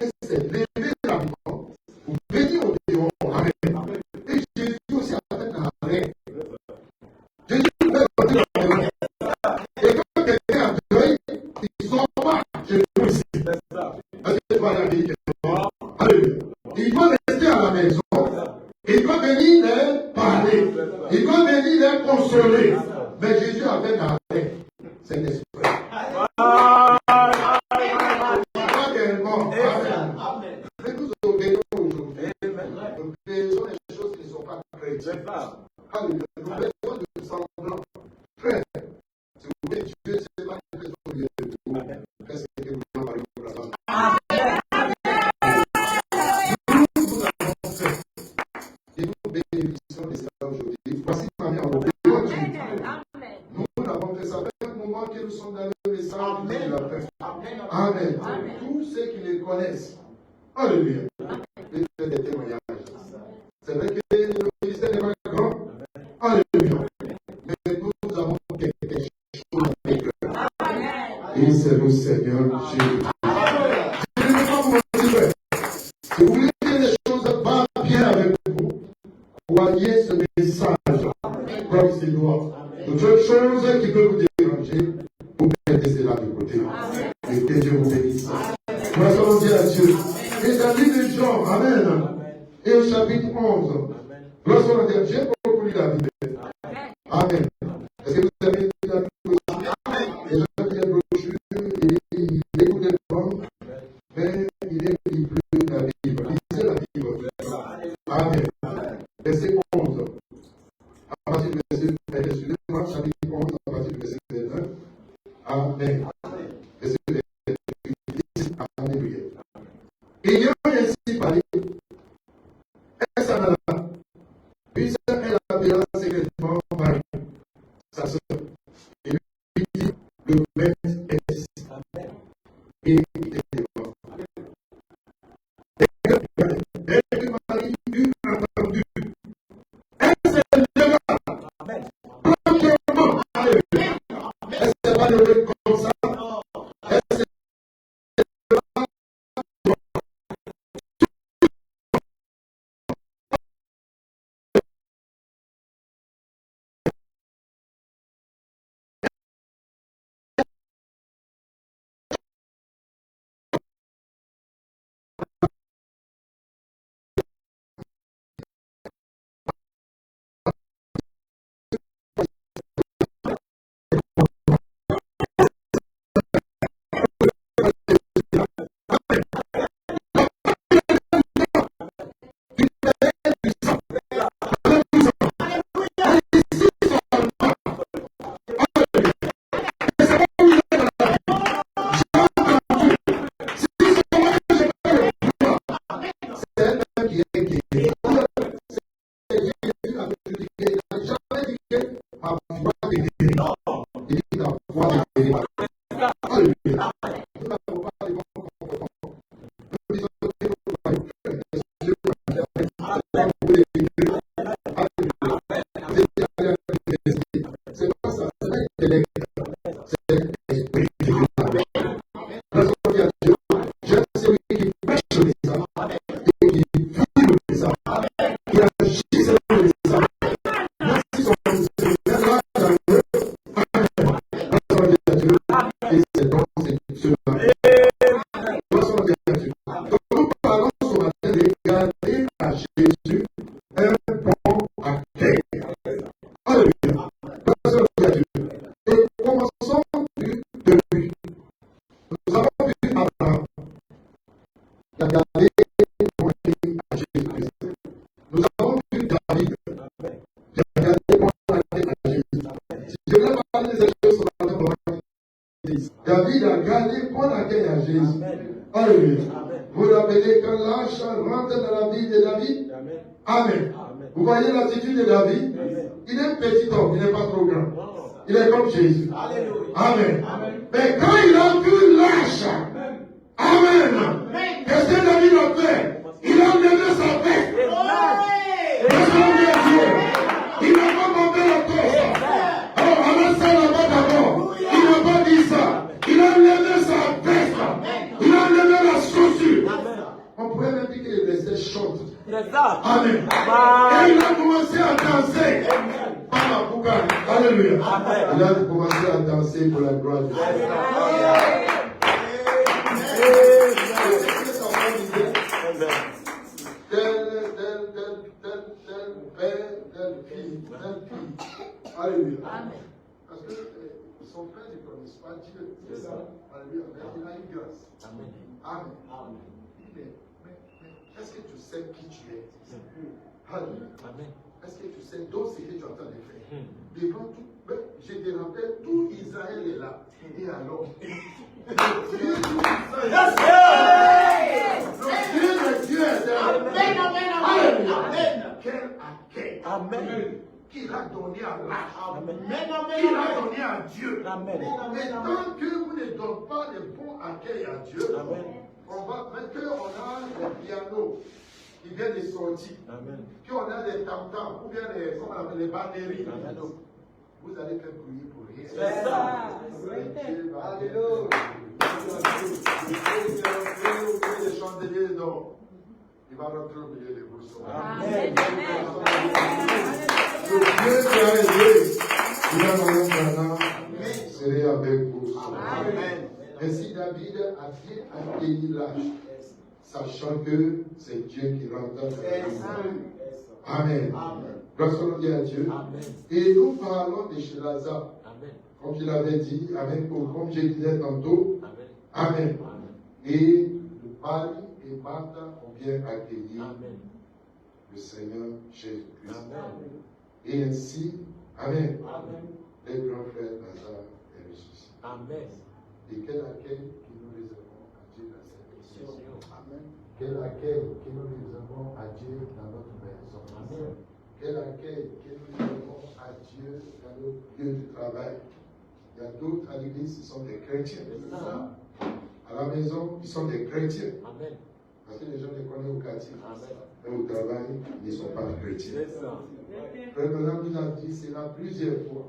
Et c'est lever l'habitant pour venir au dehors. Amen. Et Jésus aussi a fait un arrêt. Jésus fait partir la maison. Et quand quelqu'un a deuil, ils ne sont pas chez nous ici. Est-ce que tu vas la dire? Alléluia. Il doit rester à la maison. Il doit venir les parler. Il doit venir les consoler. Mais Jésus a fait un arrêt. C'est l'esprit. Amen. Mais nous obéissons aujourd'hui. Nous faisons des choses qui ne sont pas chrétiennes. Alléluia. Nous faisons de semblant. Frère, si vous voulez, Dieu, c'est pas une question de tout. Qu'est-ce que nous avons parlé pour la femme? Nous avons fait. Et nous bénéficions de ça aujourd'hui. Voici ma mère au Dieu. Nous n'avons fait ça. À un moment que nous sommes dans le message de la paix. Amen. Tous ceux qui les connaissent. Alléluia. Et fait des témoignages. C'est vrai que le ministère n'est pas grand. Alléluia. Mais nous avons quelque chose avec eux. Et c'est le Seigneur Jésus. Je ne vais pas vous mentir. Si vous voulez que les choses vont bien avec vous, voyez ce message comme c'est doit. D'autres choses qui peuvent vous déranger, vous mettez cela de côté. Et que Dieu vous bénisse. Nous allons dire à Dieu. Et dans le livre de Jean, Amen. Et au chapitre 11, lorsqu'on dit, j'ai beaucoup lu la Bible. Amen. Est-ce que vous avez lu la Bible aussi? Les gens qui ont brochures, il écoute des gens, mais il ne lit plus la Bible. Il lisait la Bible. Amen. Verset 11. À partir du verset 1, excusez-moi, chapitre 11, à partir du verset 1. Amen. Verset 10. Alléluia. Ayant ainsi parlé, elle s'en alla. Puis elle appela secrètement Marie, sa sœur, et lui dit, le maître est ici. Et il était mort. Dès que Marie eut entendu, elle s'est levée. Promptement. Alléluia. Elle ne s'est pas levée comme ça. Elle s'est David a gagné pour l'accueil à Jésus. Alléluia. Vous rappelez quand l'ange rentre dans la vie de David? Amen. Vous voyez l'attitude de David? Il est un petit homme, il n'est pas trop grand. Il est comme Jésus. Amen. Mais quand il a vu l'ange, Amen. Qu'est-ce que David a fait? Il a levé sa veste. Il n'a pas monté la torse. Alors, avec ça là-bas d'abord, il n'a pas dit ça. Il a levé sa veste. Il a levé la chaussure. pourrait même dire qu'il restait short. C'est ça. Amen. Et il a commencé à danser. Par la boucane. Alléluia. Il a commencé à danser pour la gloire de Dieu. Telle fille. Alléluia. Parce que son frère ne connaissait pas Dieu. C'est ça. Alléluia. Mais il a eu grâce. Amen. Amen. Mais est-ce que tu sais qui tu es? Alléluia. Amen. Est-ce que tu sais donc ce que tu es en train de faire? Devant tout, ben, je te rappelle, tout Israël est là. Et alors? Le Dieu de Dieu est là. Amen. Quel accueil. Amen. Qu'il a donné à l'âge. Qu'il a donné à Dieu. Amen. Mais tant que vous ne donnez pas de bons accueils à Dieu, on va maintenant on a les pianos qui viennent de sortir. Puis on a les tam-tams, ou bien les batteries. Vous allez faire prier pour rien. C'est ça. Alléluia. Les chandeliers, non. Il va rentrer au milieu de vous. Amen. Le Dieu qui a aidé, il a donné maintenant, serait avec vous. Amen. Ainsi David a bien accueilli l'âge, sachant que c'est Dieu qui rentre dans la vie. Amen. Grâce à Dieu. Amen. Et nous parlons de chez Lazare. Comme je l'avais dit, amen, comme je disais tantôt. Amen. Et le Pari et Martha ont bien accueilli le Seigneur Jésus-Christ. Et ainsi, amen, les grands frères Lazare est ressuscité. Amen. Et quel accueil que nous réservons à Dieu dans cette maison. Amen. Quel accueil que nous réservons à Dieu dans notre maison. Amen. Quel accueil que nous réservons à Dieu dans nos lieux de travail. Il y a d'autres à l'église qui sont des chrétiens. À la maison, ils sont des chrétiens. Amen. Parce que les gens les connaissent au quartier. Mais au travail, ils ne sont pas chrétiens. Frère Branham nous a dit cela plusieurs fois.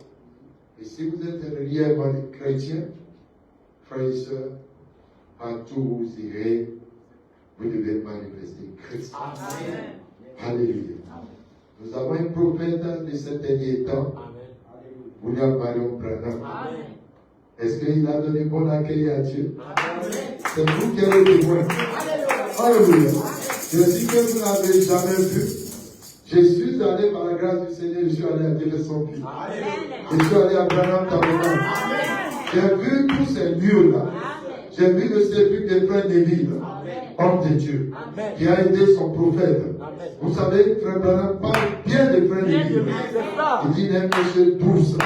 Et si vous êtes réellement des chrétiens, frères et sœurs, partout où vous irez, vous devez manifester Christ. Amen. Alléluia. Nous avons un prophète de ces derniers temps, William Marion Branham. Est-ce qu'il a donné bon accueil à Dieu? C'est vous qui êtes le témoin. Alléluia. Je dis que vous n'avez jamais vu. Je suis allé par la grâce du Seigneur, je suis allé à Jeffersonville. Je suis allé à Branham Tabernacle. J'ai vu tous ces lieux-là. J'ai vu le sépulcre des frères Neville, homme de Dieu, qui a été son prophète. Vous savez, frère Branham parle bien de frère Neville. Il dit, il aime monsieur douce.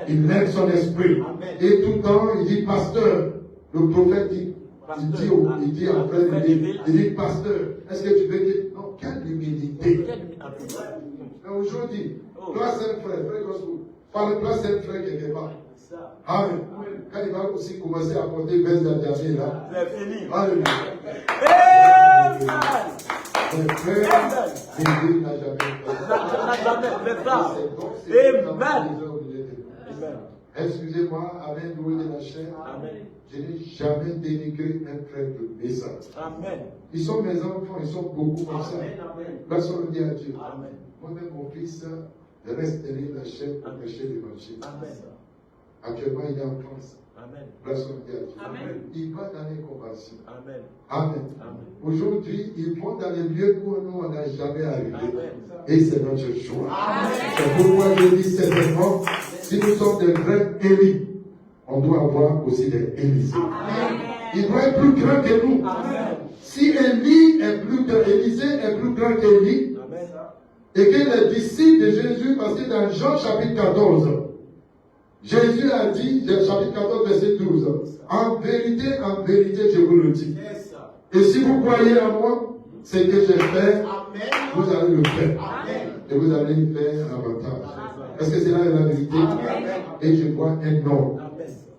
Il aime son esprit. Et tout le temps, il dit, pasteur. Le prophète dit, il dit à frère Neville, il dit, pasteur, est-ce que tu veux dire, non, quelle humilité. Mais aujourd'hui, place un frère, frère Gospel, parle place un frère quelque part. Amen. Quand il va aussi commencer à porter baisse la dernière là. C'est fini. Alléluia. Mon frère, Jésus n'a jamais fait. Amen. Excusez-moi, amen, loué de la chair. Je n'ai jamais dénigré un frère de message. Amen. Ils sont mes enfants, ils sont beaucoup comme ça. Grâce à Dieu. Moi-même, mon fils reste derrière la chair pour prêcher l'évangile. Amen. Actuellement, il est en France. Amen. Grâce à Dieu. Amen. Il va dans les conventions. Amen. Amen. Aujourd'hui, ils vont dans les lieux où nous, on n'a jamais arrivé. Amen. Et c'est notre choix. C'est pourquoi je dis certainement, si nous sommes des vrais Élie, on doit avoir aussi des Élisées. Il doit être plus grand que nous. Amen. Si Élie est plus grand, Élisée est plus grand qu'Élie, et que les disciples de Jésus, parce que dans Jean chapitre 14, Jésus a dit, chapitre 14, verset 12, en vérité, je vous le dis. Et si vous croyez en moi, ce que j'ai fait, vous allez le faire. Et vous allez le faire davantage. Est-ce que c'est là la vérité? Et je vois un homme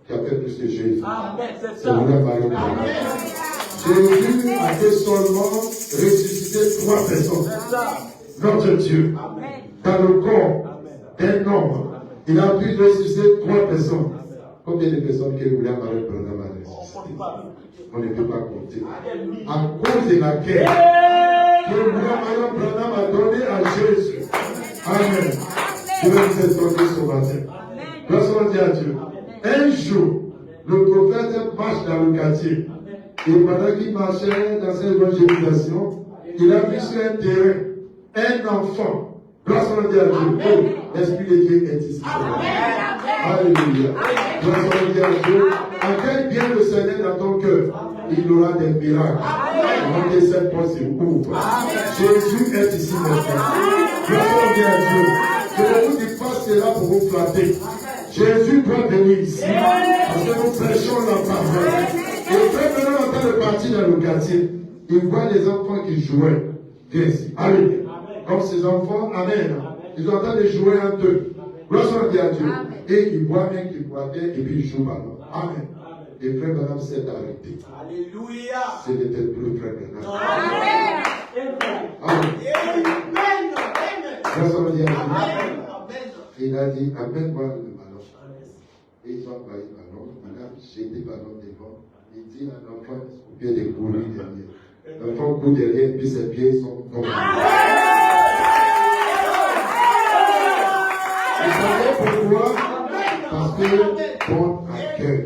qui a fait plus que Jésus. C'est William Marion. Jésus a fait seulement ressusciter 3 personnes. Notre Dieu, dans le corps d'un homme, il a pu ressusciter 3 personnes. Combien de personnes qui voulaient avoir un programme à résister? On ne peut pas compter. À cause de laquelle que William Branham a donné à Jésus. Amen. Je vais vous exhorter ce matin. Personne dit à Dieu. Un jour, le prophète marche dans le quartier. Et pendant qu'il marchait dans cette évangélisation, il a vu sur un terrain un enfant. Personne dit à Dieu. Oh, l'Esprit de Dieu est ici. Alléluia. Personne dit à Dieu. Accueille bien le Seigneur dans ton cœur. Il aura des miracles. Quand les sept portes s'ouvrent. Jésus est ici maintenant. Personne dit à Dieu. Je ne vous dis pas cela pour vous flatter. Jésus doit venir ici. Parce que nous prêchons la parole. Et frère, maintenant, en train de partir dans le quartier, il voit les enfants qui jouaient. Viens ici. Allez. Comme ces enfants, amen. Ils sont en train de jouer entre eux. Gloire soit à Dieu. Et il voit un qui boitait et puis il joue ballon. Amen. Et frère Branham s'est arrêté. Alléluia. Ce n'était plus frère Branham. Amen. Amen. Gloire soit à Dieu. Il a dit, amène-moi le ballon. Et ils ont envoyé le ballon. Il a jeté le ballon devant. Il dit à l'enfant, il de courir derrière. L'enfant court derrière, puis ses pieds sont tombés. Vous savez pourquoi? Parce que bon accueil.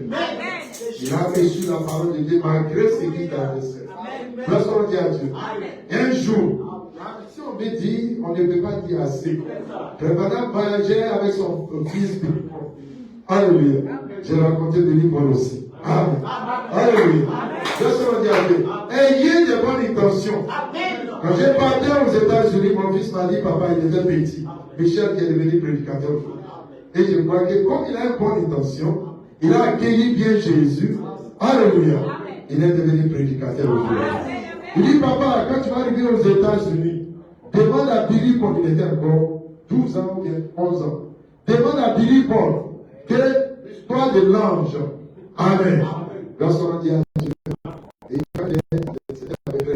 Il a reçu la parole de Dieu malgré ce qu'il a reçu. Personne dit à Dieu. Un jour, si on me dit, on ne peut pas dire assez. Frère Branham voyageait avec son fils. Alléluia. J'ai raconté le livre aussi. Amen. Alléluia. Personne dit à Dieu. Ayez de bonnes intentions. Quand j'ai parti aux États-Unis, mon fils m'a dit, papa, il était petit. Michel qui est devenu prédicateur. Et je crois que comme il a une bonne intention, il a accueilli bien Jésus. Alléluia. Il est devenu prédicateur aujourd'hui. Il dit, papa, quand tu vas arriver aux États-Unis, demande à Billy Paul, il était encore 12 ans ou bien 11 ans. Demande à Billy Paul que l'histoire de l'ange. Amen. Lorsqu'on dit à Dieu, et quand il est avec frère,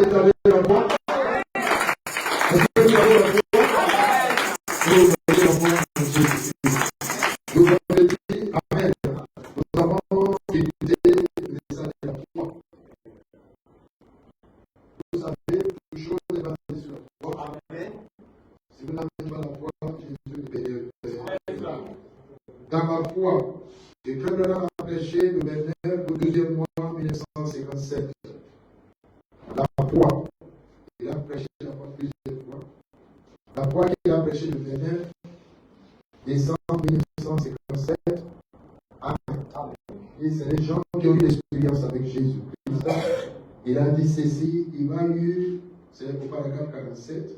vous avez la foi? Est-ce que vous avez la foi? Vous avez la foi en Jésus. Vous avez dit Amen. Nous avons écouté le message de la foi. Vous savez, toute chose est basée sur la foi. Amen. Si vous n'avez pas la foi, Jésus est béni. Dans ma foi, j'ai Branham a prêché le 29 au 2e mois 1957. La foi, il a prêché la foi plusieurs fois. La foi qu'il a prêché le 29 décembre 1957. Amen. Et c'est les gens qui ont eu l'expérience avec Jésus-Christ. Il a dit ceci, il m'a eu, c'est au paragraphe 47,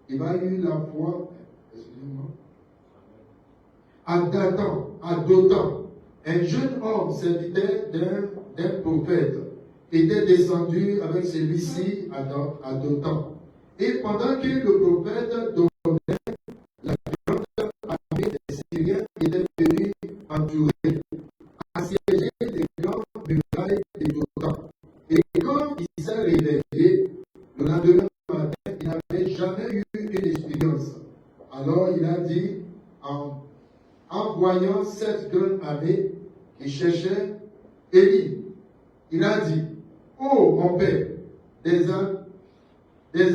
il m'a eu la foi, excusez-moi, à Dothan, un jeune homme serviteur d'un prophète était descendu avec celui-ci à Dothan. Et pendant que le prophète donnait, la grande armée des Syriens était venue entourer, assiéger les grandes murailles de Dothan. Et quand il s'est réveillé, le lendemain matin, il n'avait jamais eu une expérience. Alors il a dit, en voyant cette grande armée qui cherchait Élie, il a dit, oh mon père, des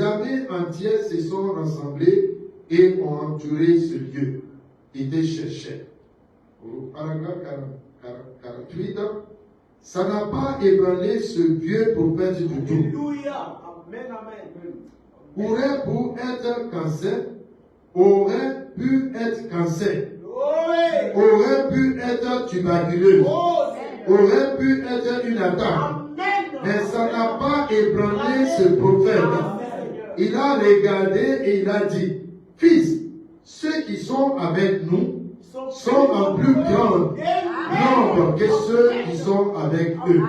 armées entières se sont rassemblées et ont entouré ce lieu. Il te cherchait. Au paragraphe 48, ça n'a pas ébranlé ce vieux prophète du tout. Alléluia. Amen, amen. Aurait pu être cancer, aurait pu être tuberculeux, aurait pu être une attaque. Mais ça n'a pas ébranlé ce prophète. Il a regardé et il a dit, fils, ceux qui sont avec nous sont en plus grand nombre que ceux qui sont avec eux.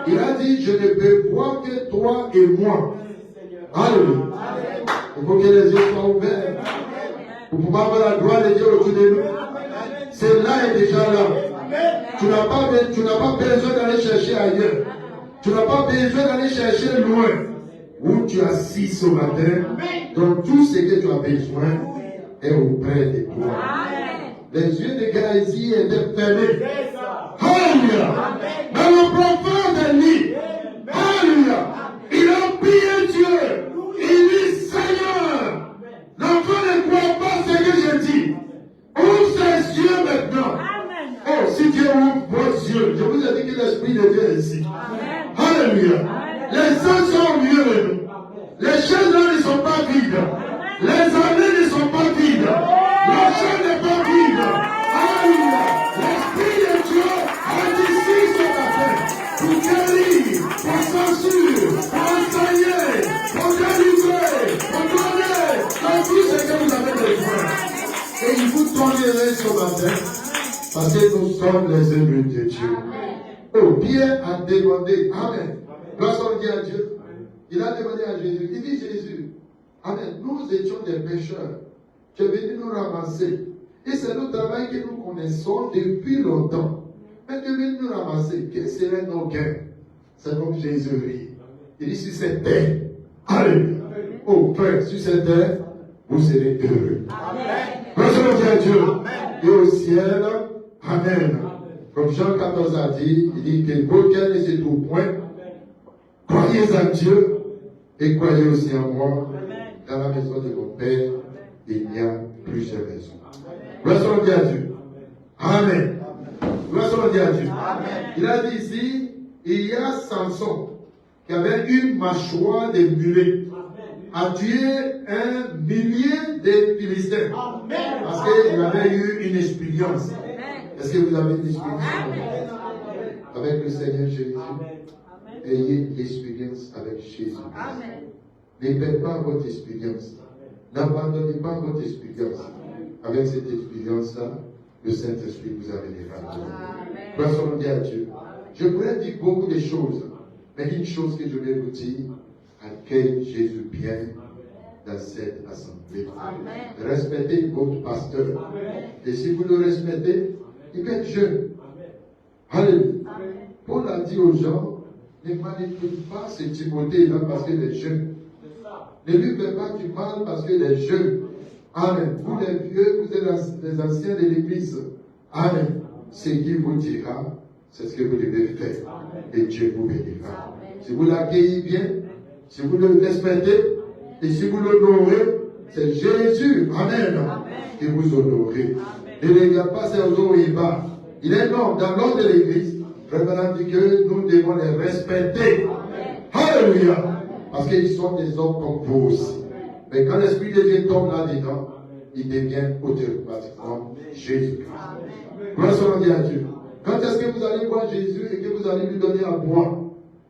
Il a dit, je ne peux voir que toi et moi. Alléluia. Il faut que les yeux soient ouverts. Pour pouvoir avoir la gloire de Dieu autour de nous. Celle-là est déjà là. Tu n'as pas besoin d'aller chercher ailleurs. Tu n'as pas besoin d'aller chercher loin. Où tu as assis ce matin, donc tout ce que tu as besoin est auprès de toi. Les yeux de Géasi étaient fermés. Alléluia. Mais le prophète dit, alléluia, il a prié Dieu. Il dit, Seigneur, l'enfant ne croit pas ce que je dis. Ouvre ses yeux maintenant. Oh, si Dieu ouvre vos yeux, je vous ai dit que l'Esprit de Dieu est ici. Alléluia. Les saints sont au milieu de nous. Les chaises là ne sont pas vides. Les années ne sont pas vides. La chair n'est pas vide. Alléluia. L'Esprit de Dieu est ici ce matin. Pour guérir, pour censurer, pour enseigner, pour délivrer, pour donner dans tout ce que vous avez besoin. Et il vous donnerait ce matin. Parce que nous sommes les œuvres de Dieu. Oh, Pierre a demandé, Amen. Gloire à Dieu. Il a demandé à Jésus, il dit Jésus, Amen, nous étions des pécheurs. Tu es venu nous ramasser. Et c'est le travail que nous connaissons depuis longtemps. Mais tu es venu nous ramasser. Quels seraient nos gains? C'est comme Jésus dit. Il dit, sur cette terre, allez, oh Père, sur cette terre, vous serez heureux. Gloire à Dieu. Et au ciel, Amen. Comme Jean 14 a dit, il dit que vos cœurs ne se trouvent point. Croyez à Dieu et croyez aussi en moi. Dans la maison de mon Père, il y a plusieurs maisons. Gloire à Dieu. Amen. Gloire à Dieu. Il a dit ici, il y a Samson qui avait une mâchoire de mulet, a tué 1 millier de Philistins. Parce qu'il avait eu une expérience. Est-ce que vous avez une expérience avec le Seigneur Jésus? Ayez l'expérience avec Jésus. Ne perdez pas votre expérience. N'abandonnez pas votre expérience. Avec cette expérience-là, le Saint-Esprit vous amènera. Gloire à Dieu. Je pourrais dire beaucoup de choses, mais une chose que je vais vous dire, accueillez Jésus bien dans cette assemblée. Respectez votre pasteur. Et si vous le respectez, il peut être jeune. Alléluia. Paul a dit aux gens, Ne manipule pas ce Timothée-là parce qu'il est jeune. Ne lui fais pas du mal parce qu'il est jeune. Amen. Vous les vieux, vous êtes les anciens de l'Église. Amen. Ce qu'il vous dira, c'est ce que vous devez faire. Et Dieu vous bénira. Si vous l'accueillez bien, si vous le respectez, et si vous l'honorez, c'est Jésus, amen, que vous honorez. Ne regarde pas ces eaux et bas. Il est non, dans l'ordre de l'Église, Révérend dit que nous devons les respecter. Alléluia. Parce qu'ils sont des hommes comme vous aussi. Mais quand l'Esprit de Dieu tombe là-dedans, il devient automatiquement Jésus-Christ. Gloire soit rendue à Dieu. Quand est-ce que vous allez voir Jésus et que vous allez lui donner à boire?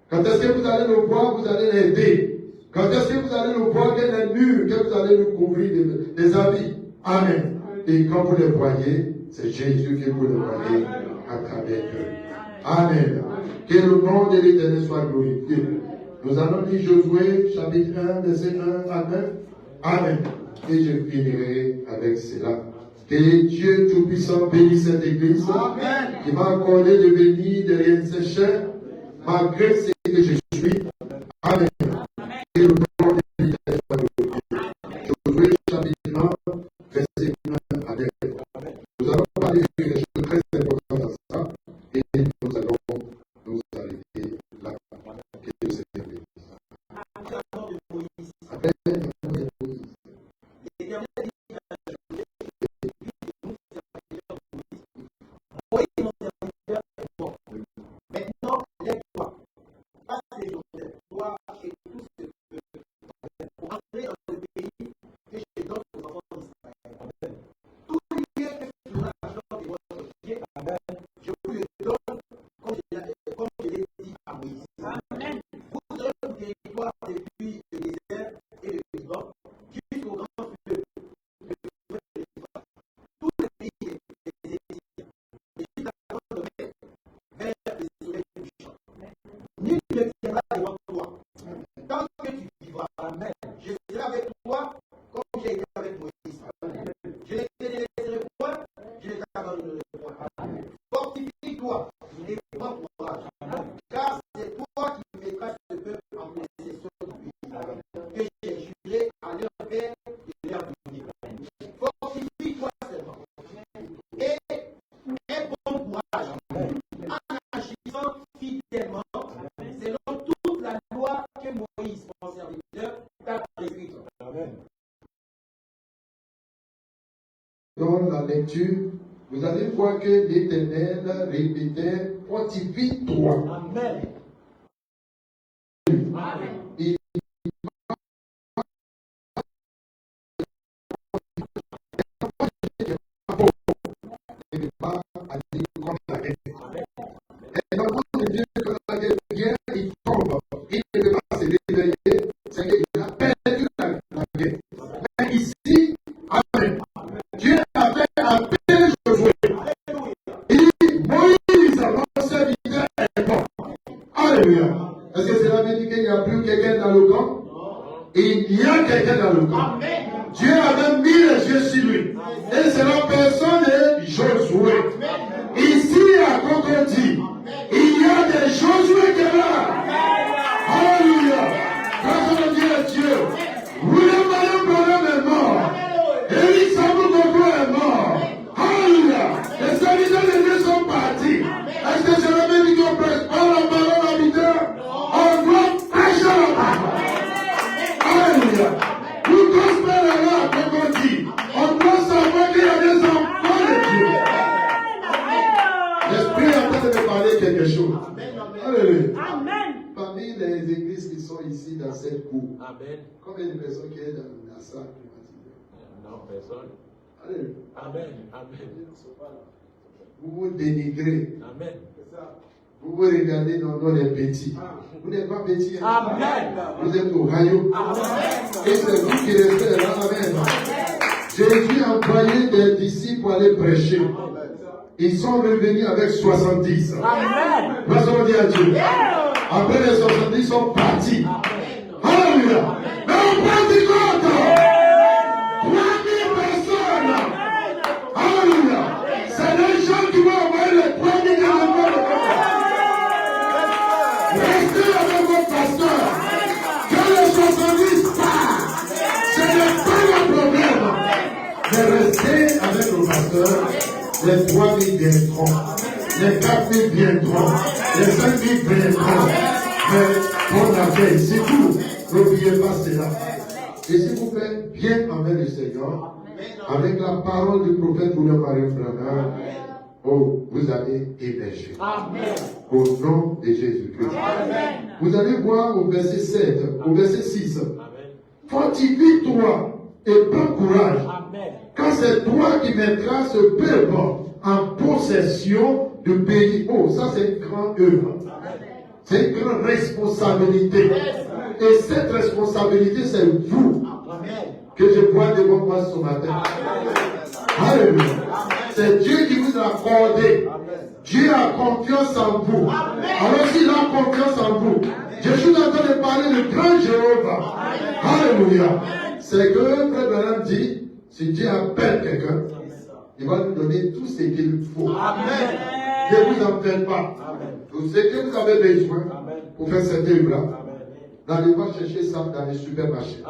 Quand est-ce que vous allez le voir, vous allez l'aider? Quand est-ce que vous allez le voir, qu'il est nu, que vous allez lui couvrir des habits? Amen. Et quand vous le voyez, c'est Jésus que vous le voyez à travers eux. Amen. Que le nom de l'Éternel soit glorifié. Nous allons lire Josué, chapitre 1, verset 1 à 9. Amen. Et je finirai avec cela. Que Dieu Tout-Puissant bénisse cette église. Amen. Qui m'a accordé de venir derrière ses chers, malgré ce que je suis. Amen. Que le nom de l'Éternel soit glorifié. Josué, chapitre 1, verset 1 à 9. Nous allons parler de quelque chose de très important dans ça. Et nous allons nous arrêter là. Que Dieu se bénisse. Après la mort de Moïse. Maintenant, lève-toi, passe les Jourdain, toi et tout ce peuple, pour entrer dans le pays que je donne aux enfants d'Israël. Tout lieu que tu feras l'argent de votre pied, je vous le donne comme je l'ai dit à Moïse. Amen. Vous aurez le territoire depuis le désert et le Liban jusqu'au grand fleuve, le fleuve de l'Éphraïm. Tout le pays des Égyptiens, et jusqu'à la grande mer, vers les soleils du champ. Nul ne viendra devant toi. Tant que tu vivras, amen, je serai avec toi comme j'ai été avec Moïse. Amen. Je ne te laisserai point, je ne t'abandonnerai point. Fortifie-toi et prends courage, car c'est toi qui mettras ce peuple en possession du pays que j'ai juré à leur père de leur donner. Fortifie-toi seulement et aie bon courage en agissant fidèlement selon toute la loi que Moïse, mon serviteur, t'a prescrite. Amen. Dans la lecture, vous allez voir que l'Éternel répétait « Fortifie-toi ». Amen. Il n'est pas allé contre la guerre. Et l'enfant de Dieu, quand la guerre vient, il tombe. Il ne peut pas se réveiller. C'est qu'il a perdu la guerre. Mais ici, amen. Dieu avait appelé Josué. Il dit, Moïse, mon serviteur est bon. Alléluia. Est-ce que cela veut dire qu'il n'y a plus quelqu'un dans le camp? Il y a quelqu'un dans le camp. Dieu avait mis les yeux sur lui. Et c'est la personne de Josué. Ici, à Concordia, il y a des Josué qui est là. Alléluia. Grâce à Dieu. William Marion est mort. Élie Samuel Gogo est mort. Alléluia. Les serviteurs de Dieu sont partis. Est-ce que cela veut dire qu'on prêche pas la parole à l'auditeur? On doit prêcher la parole. Alléluia. Tout gospel est là, comme on dit. On doit savoir qu'il y a des enfants de Dieu. L'Esprit est en train de parler quelque chose. Alléluia. Amen. Parmi les églises qui sont ici dans cette cour, Amen. combien de personnes qui sont dans la salle climatisée? Non, personne. Alléluia. Amen. Amen. Vous vous dénigrez. Amen. Vous vous regardez dans les petits. Vous n'êtes pas petits. Amen. Vous êtes au royaume. Et c'est vous qui restez là. Amen. Jésus a envoyé des disciples pour aller prêcher. Ils sont revenus avec 70. Amen. Gloire à Dieu. Après les 70 sont partis. Alléluia. Mais on prend du compte. 3000 personnes. Alléluia. C'est les gens qui vont envoyer les 3000 éléments de Restez Mais restez avec le pasteur. Les 3000 viendront. Les 4000 viendront. Les 5000 viendront. Mais bon accueil, c'est tout. N'oubliez pas cela. Et s'il vous plaît, bien envers le Seigneur, avec la parole du prophète William Marion Branham, oh, vous allez émerger. Au nom de Jésus-Christ. Vous allez voir au verset 7, au verset 6. Fortifie-toi et prends courage. Quand c'est toi qui mettras ce peuple en possession du pays. Oh, ça c'est une grande œuvre. C'est une grande responsabilité. Et cette responsabilité, c'est vous que je vois devant moi ce matin. Alléluia. C'est Dieu qui vous a accordé. Dieu a confiance en vous. Alors s'il a confiance en vous, je suis en train de parler de grand Jéhovah. Alléluia. C'est que Frère Branham dit, si Dieu appelle quelqu'un, il va nous donner tout ce qu'il faut. Ne vous en faites pas. Tout ce que vous avez besoin pour faire cette œuvre-là, n'allez pas chercher ça dans les supermarchés.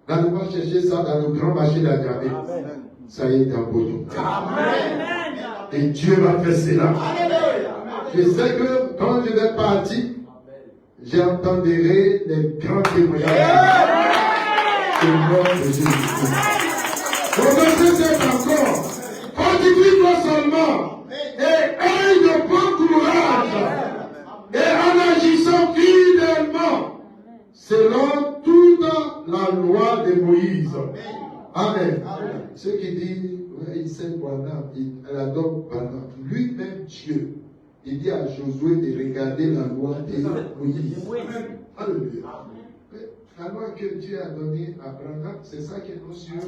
N'allez pas chercher ça dans le grand marché d'Agramé. Ça y est dans Bodo. Et Dieu va faire cela. Je sais que quand je vais partir, j'entendrai des grands témoignages. C'est le nom de Jésus. Le verset 7 encore. Fortifie-toi seulement et aie de bon courage et en agissant fidèlement selon toute la loi de Moïse. Amen. Ceux qui disent, ouais, il sait Branham, elle adore Branham. Lui-même Dieu, il dit à Josué de regarder la loi de Moïse. Alléluia. La loi que Dieu a donnée à Branham, c'est ça que nous suivons.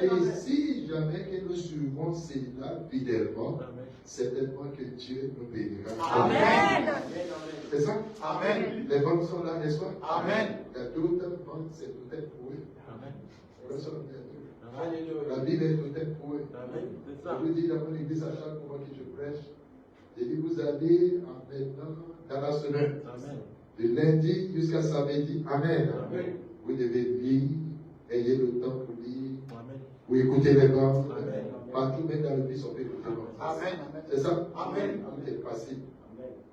Et si jamais que nous suivons cela fidèlement, certainement que Dieu nous bénira. Amen. C'est ça? Amen. Les ventes sont là, n'est-ce pas? Amen. Il y a d'autres ventes, c'est peut-être pour eux. Amen. La Bible est peut-être pour eux. Je vous dis dans mon église à chaque moment que je prêche, je dis vous allez maintenant dans la semaine. Amen. De lundi jusqu'à samedi. Amen. Amen. Vous devez lire, ayez le temps pour lire. Amen. Vous écoutez les bandes. Partout, même dans le bus, on peut écouter les bandes. Amen. C'est ça? Amen. Tout est facile.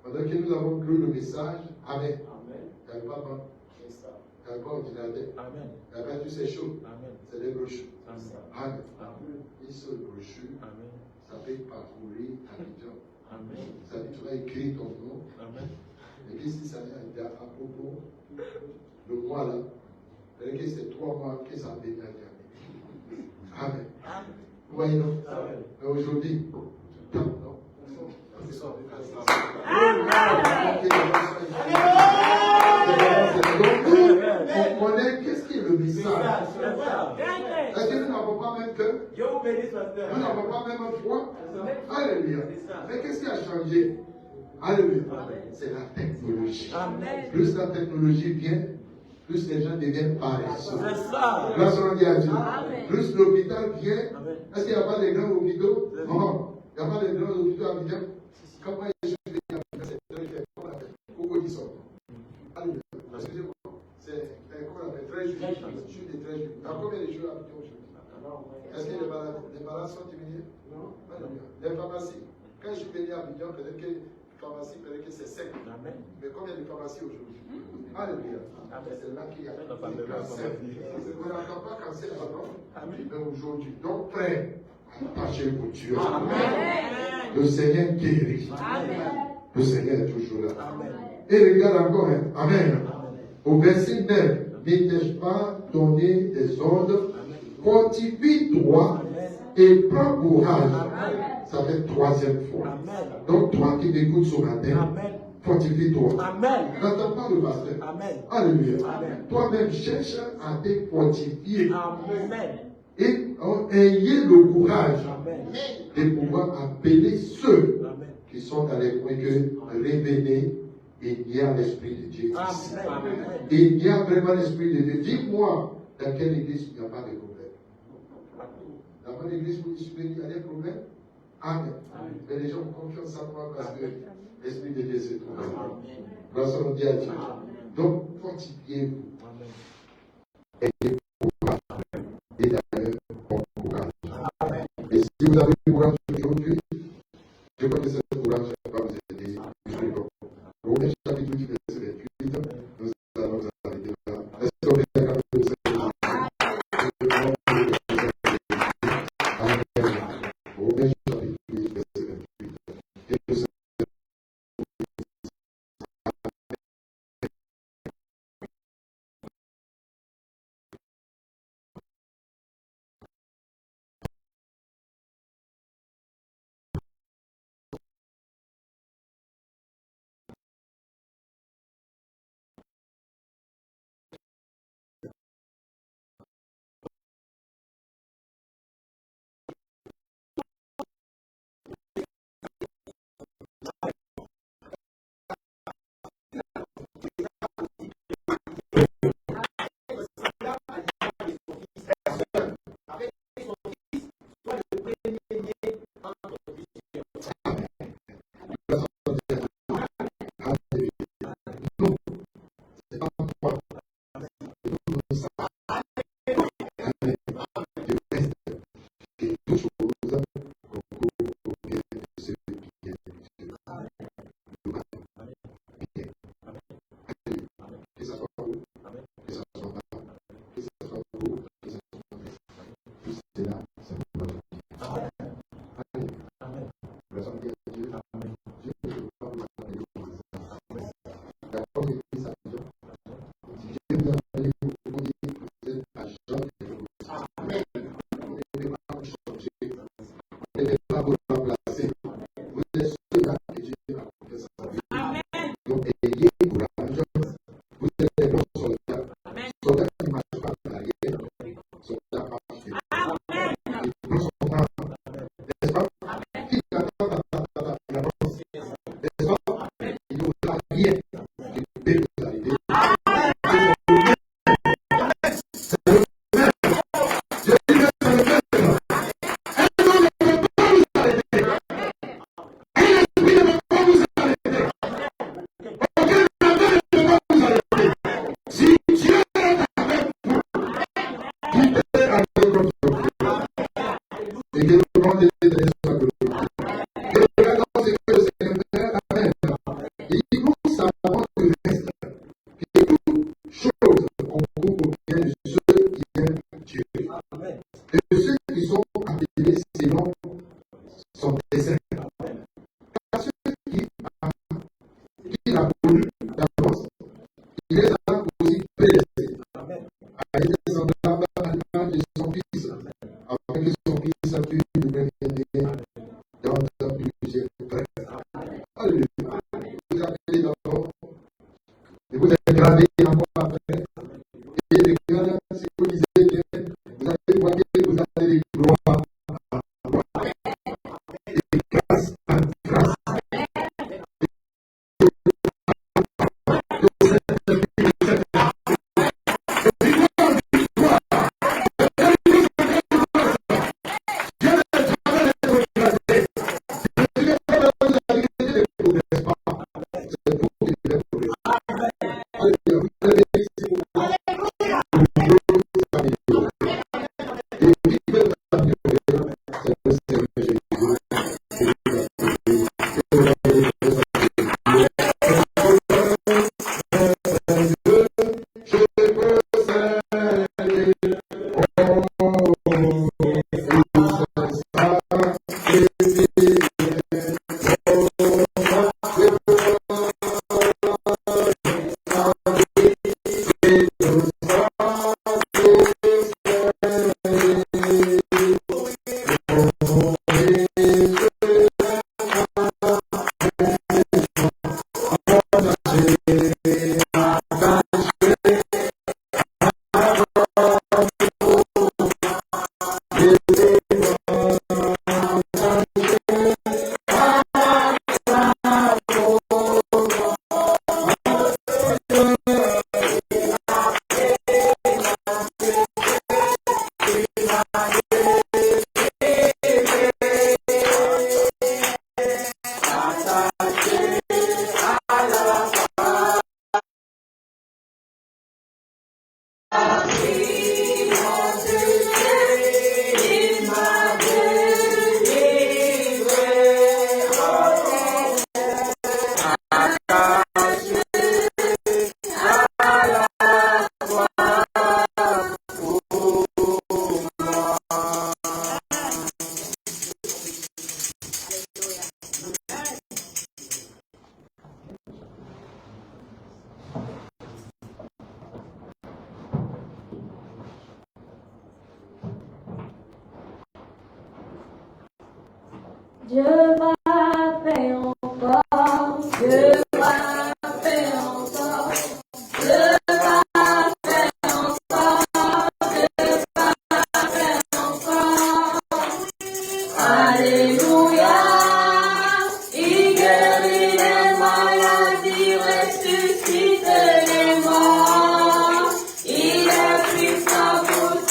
Pendant que nous avons cru le message, Amen. Il n'y a pas de banque. Il n'y a pas d'ordinateur. Amen. Il n'y a pas tout ces choses. C'est des brochures. Amen. Une seule brochure, ça peut parcourir Abidjan. Amen. Ça veut dire tu vas écrire ton nom. Amen. Et puis si ça vient à propos, le mois là, c'est-à-dire que c'est 3 mois que ça vient à Amen. Vous voyez non? Mais aujourd'hui, tu tapes, non? On connaît qu'est-ce qui est le message. Est-ce que nous n'avons pas même cœur? Nous n'avons pas même foi? Alléluia. Mais qu'est-ce qui a changé? Alléluia. C'est la technologie. Plus la technologie vient, plus les gens deviennent paresseux. Grâce à Dieu. Plus l'hôpital vient. Est-ce qu'il n'y a pas de grands hôpitaux? Non. Il n'y a pas de grands hôpitaux à Abidjan. Comment je suis venu à Abidjan? C'est très clair. Pourquoi ils sont? Alléluia. Excusez-moi. C'est comment on appelle? Très juillet. Je suis des 13 juillet. Il y a combien de jours à Abidjan aujourd'hui? Est-ce que les malades sont diminués? Non. Alléluia. Les pharmacies. Quand je suis venu à Abidjan, peut-être que pharmacie, peut-être que c'est sec. Mais combien de pharmacies aujourd'hui? Alléluia. C'est là qu'il y a le cancer. On n'entend pas cancer avant, mais aujourd'hui. Donc, prêt à attacher vos Dieu. Le Seigneur guérit. Le Seigneur est toujours là. Et regarde encore, hein. Amen. Au verset 9, n'ai-je pas donné des ordres? Fortifie-toi et prends courage. Ça fait 3e fois. Donc, toi qui m'écoutes ce matin, fortifie-toi. N'attends pas le pasteur. Alléluia. Toi-même, cherche à te fortifier. Et ayez le courage de pouvoir appeler ceux qui sont dans les coins que révéler. Il y a l'Esprit de Dieu ici. Il y a vraiment l'Esprit de Dieu. Dis-moi, dans quelle église il n'y a pas de problème? Dans mon église où il y a des problèmes? Amen. Mais les gens ont confiance en moi parce que l'Esprit de Dieu se trouve. Grâce à Dieu. Donc, fortifiez-vous. Et d'ailleurs, bon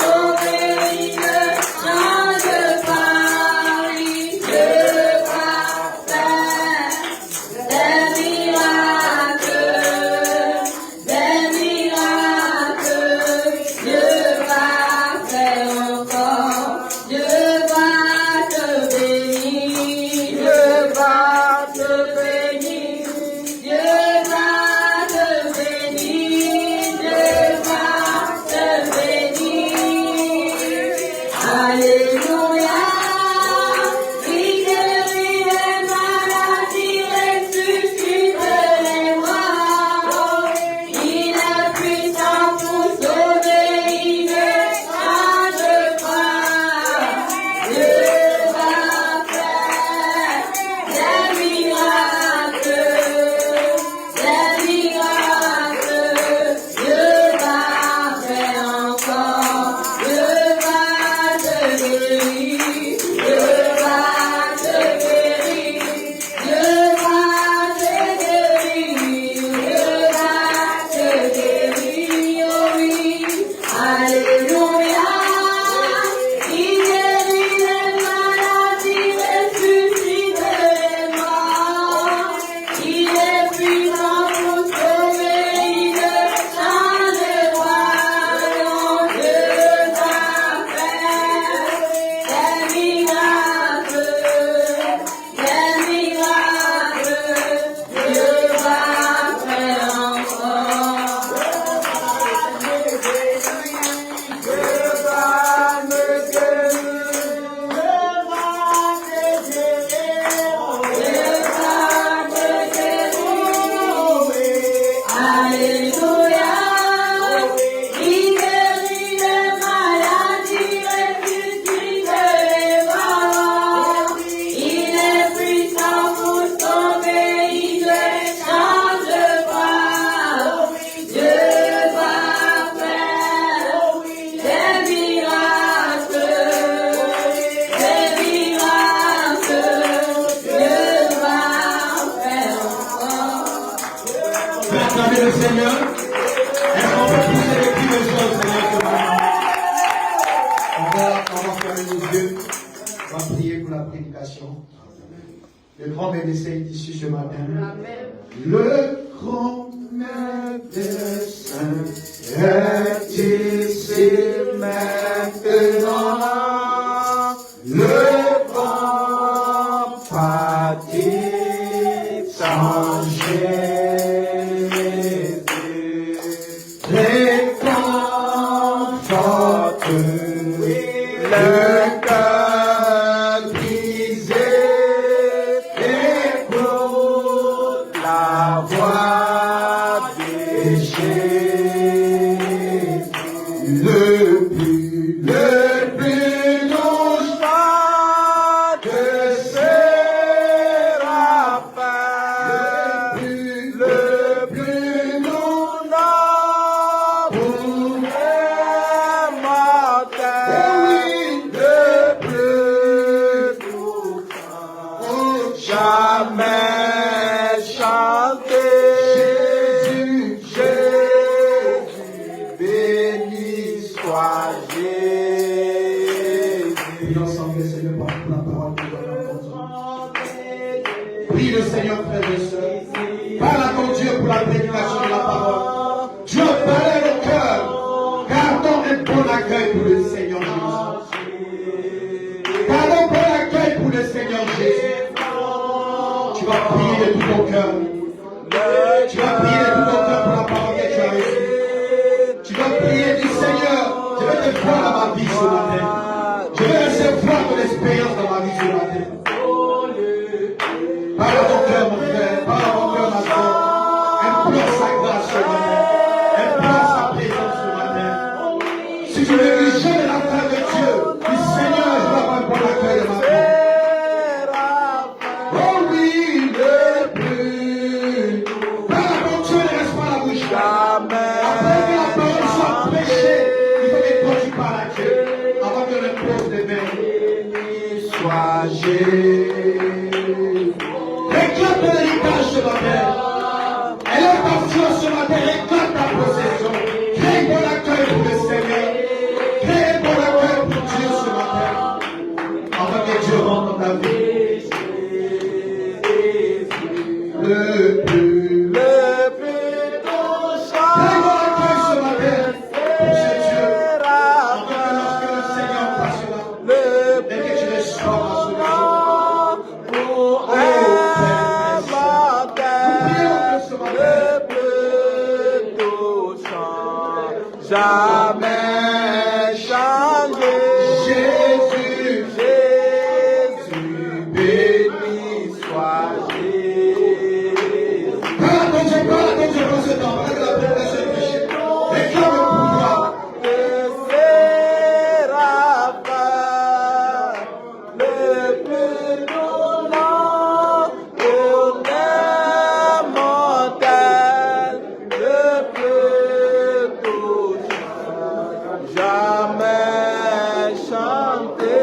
Sauver, il chant de Paris, Le grand médecin est ici ce matin. Le grand médecin est ici maintenant. Le grand partisan Jésus réconforte le cœur brisé. Écoute la voix de Jésus. Le plus doux chant de Séraphin, le plus doux nom pour les mortels, le plus doux chant jamais chanté. Jésus, béni soit Jésus. Prions ensemble le Seigneur par la parole que nous allons entendre. Prie le Seigneur, frères et sœurs. Parle à ton Dieu pour la prédication de la parole. Dieu parlait le cœur. Gardons un bon accueil pour le Seigneur Jésus. Gardons un bon accueil pour le Seigneur Jésus. Tu vas prier de tout ton cœur. Tu vas prier de tout ton cœur pour la parole que tu as reçue. Tu vas prier du Seigneur. Je vais te voir dans ma vie ce matin. Je vais recevoir ton expérience dans ma vie ce matin. Parle à ton cœur, mon frère. Parle à ton cœur, ma soeur. Implore sa grâce ce matin. Implore sa présence ce matin. Si tu négliges jamais la part de Dieu, dis Seigneur, je vais avoir un bon accueil de ma vie. Oh oui, le plus. Parle à ton Dieu, ne reste pas la bouche. Après que la parole soit prêchée, il faut que toi tu parles à Dieu. Avant que le pose des mains. Sois Jésus. Réclame ton héritage ce matin. Elle est partie ce matin. Réclame ta possession. Crée un bon accueil pour le Seigneur. Crée un bon accueil pour Dieu ce matin. Avant que Dieu rentre dans ta vie. Le plus touchant. Crée un bon accueil ce matin pour ce Dieu. Avant que lorsque le Seigneur passera, dès que tu le sors à ce jour. Jamais changé. Jésus, béni soit Jésus. parle à ton Dieu dans ce temps. Avec la prédication du péché. Réclame le pouvoir. Le Séraphin, le plus doux nom pour les mortels, le plus doux jamais chanté.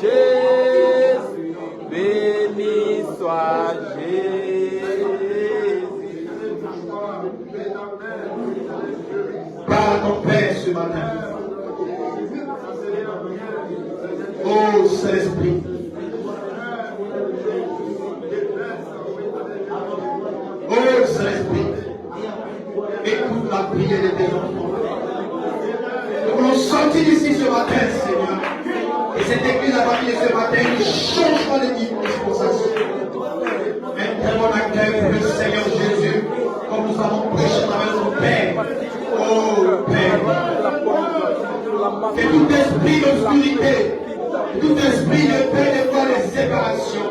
Jésus, béni soit Jésus. Parle à ton Père ce matin. Oh Saint-Esprit. Oh Saint-Esprit. Écoute la prière de tes enfants. Nous voulons sortir d'ici ce matin, Seigneur. Et cette église a parlé ce matin un changement de dispensation. Un très bon accueil pour le Seigneur Jésus, comme nous avons prêché avec notre Père. Oh Père. Que tout esprit d'obscurité, tout esprit de paix, de foi, de séparation,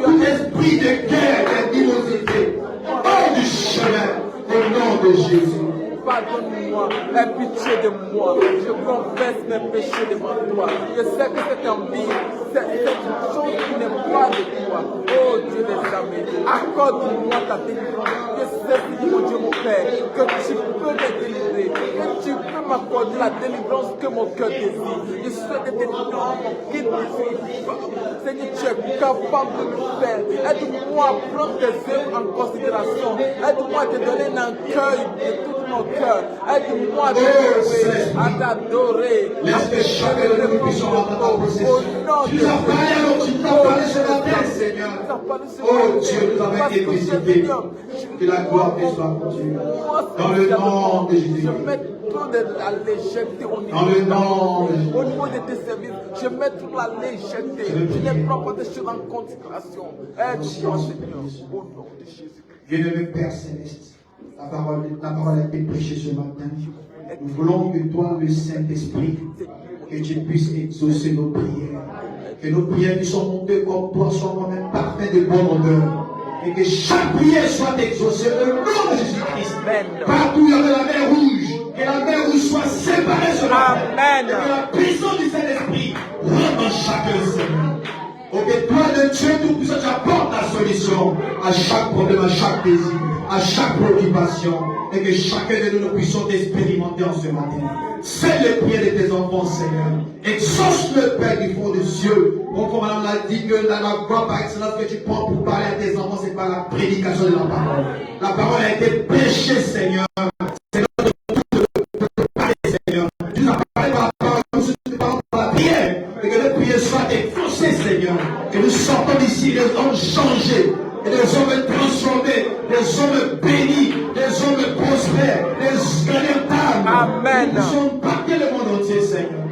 tout esprit de guerre, d'animosité, hors du chemin, au nom de Jésus. Pardonne-moi, aie pitié de moi. Je confesse mes péchés devant toi. Je sais que cette envie, c'est une chose qui n'est pas de toi. Oh Dieu des armées, accorde-moi ta délivrance. Je sais, mon Dieu, mon Père, que tu peux me délivrer, que tu peux m'accorder la délivrance que mon cœur désire. Je souhaite te délivrer mon guide désir. Seigneur, tu es capable de le faire. Aide-moi à prendre tes œuvres en considération. Aide-moi à te donner un accueil de toute mon cœur. Aide-moi à t'adorer, à t'adorer. Laisse que chacun de nous puissions rentrer dans ta possession. Tu nous as parlé alors, tu nous as parlé ce matin, Seigneur. Oh Dieu, nous avons été visités. Que la gloire te soit continue. Dans le nom de Jésus. Je mets toute la légèreté au niveau, Dans le nom de Jésus. au niveau de tes services. Je mets toute la légèreté. Je ne prends pas de choses en considération. Aide-moi, Seigneur, au nom de Jésus. Bien-aimé Père Céleste, la parole a été prêchée ce matin. Nous voulons que toi, le Saint-Esprit, que tu puisses exaucer nos prières. Que nos prières qui sont montées comme toi soient moi-même parfaites de bonne odeur. Et que chaque prière soit exaucée au nom de Jésus-Christ. Partout où il y avait la mer rouge, que la mer rouge soit séparée ce matin. Amen. Et que la puissance du Saint-Esprit rentre dans chacun, Seigneur. Oh, que toi, le Dieu Tout-Puissant, tu apportes la solution à chaque problème, à chaque désir, à chaque préoccupation. Et que chacun de nous puissions expérimenter en ce matin. C'est le prière de tes enfants, Seigneur. Exauce le Père du fond des cieux. Bon, comme Madame l'a dit, que dans la voix par excellence que tu prends pour parler à tes enfants, c'est par la prédication de la parole. La parole a été prêchée, Seigneur. C'est notre tour de parler, Seigneur. Tu nous as parlé par la parole, nous parlons par la prière. Et que les prières soient exaucées, Seigneur. Que nous sortons d'ici, les hommes changés. Et des hommes transformés, des hommes bénis, des hommes prospères, des gagnants. Amen. Nous sommes partis le monde entier, Seigneur.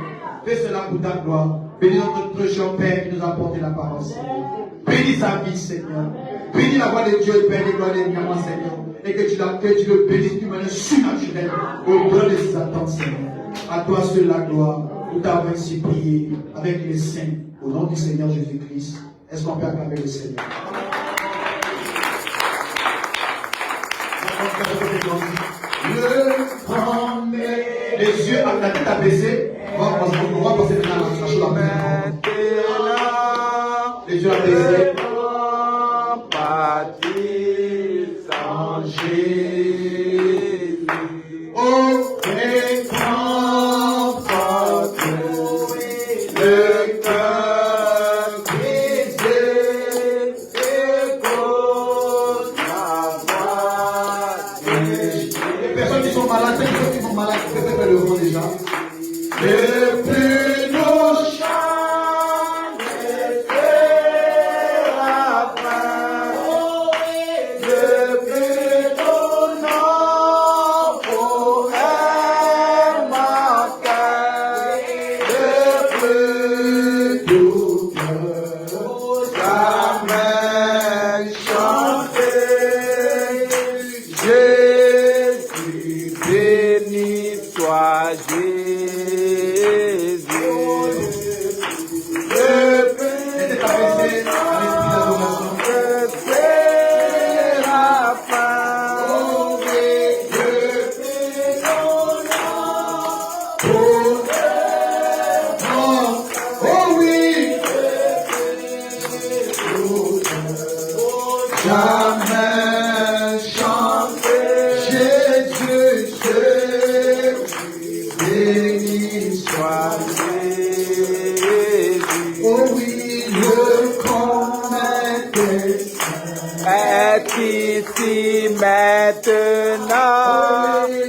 Fais cela pour ta gloire. Bénis notre cher Père qui nous a apporté la parole, Seigneur. Bénis sa vie, Seigneur. Bénis la voix de Dieu, Père, des gloires évidemment, Seigneur. Et que tu le bénisses d'une manière surnaturelle au-delà de ses attentes, Seigneur. À toi seul la gloire. Nous t'avons ainsi prié avec les saints. Au nom du Seigneur Jésus-Christ. Est-ce qu'on peut acclamer le Seigneur? Le premier. Les yeux à la tête abaissée. On va passer maintenant à la chose après. Les yeux abaissés. Sans Jésus. Oh, et conforte le cœur brisé. Écoute la voix de Jésus. Les personnes qui sont malades, ceux qui sont malades, peut-être le font déjà. Depuis nos chants, c'est la fin. Depuis nos noms, poème marqué. Depuis tout cœur, jamais chanté. Jésus, béni soit Jésus. C'était abaissé à l'esprit d'adoration. C'est la fin. Oh oui, jamais chanté Jésus, béni soit Jésus. Oh oui, le commettait Est ici maintenant le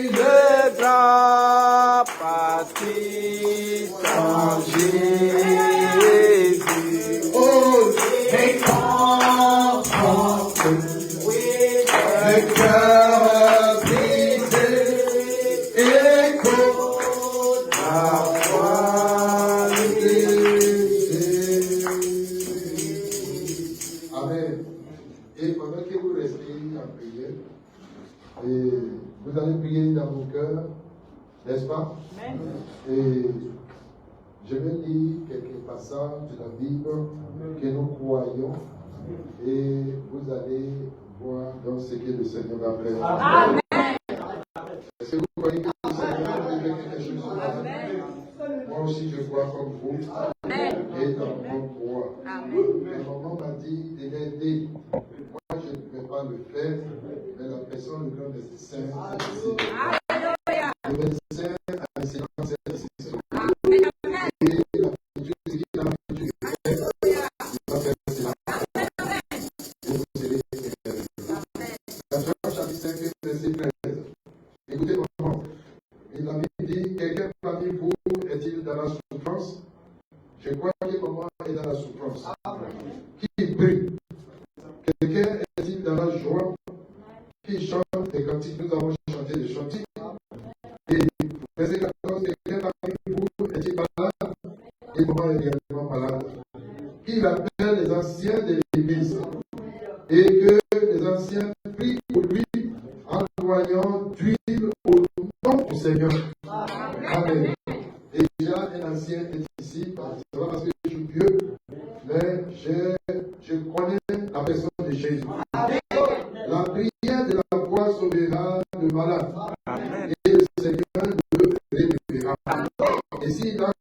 grand participant Jésus. oh, et conforte le cœur brisé, écoute la voix de Jésus. Amen. Et pendant que vous restez en prière, et vous allez prier dans vos cœurs, n'est-ce pas? Et je vais lire quelques passages de la Bible que nous croyons et vous allez voir dans ce que le Seigneur va faire. Amen. Est-ce que vous croyez que le Seigneur va faire quelque chose ce matin? Moi aussi je crois comme vous et dans mon croix. Et maman m'a dit de l'aider. Moi je ne vais pas le faire, mais la personne, le grand médecin, c'est ici. Le médecin a enseigné cette décision. Et la future, ce qu'il a futur de faire, il va faire cela. Et vous serez guéris. Dans Jean chapitre 5, verset 13. Écoutez-moi. dans la souffrance. Je crois que maman est dans la souffrance. Qui prie? Quelqu'un est-il dans la joie? Qui chante des cantiques? Nous avons chanté des chantiques. Et verset 14, quelqu'un parmi vous est-il malade? Et maman est réellement malade. Qui appelle les anciens de l'église? Et que les anciens prient pour lui en envoyant d'huile au nom du Seigneur. Amen. Et déjà, un ancien est ici, c'est pas parce que je suis vieux, mais je connais la personne de Jésus. La prière de la foi sauvera le malade. Et le Seigneur le réveillera. Et s'il a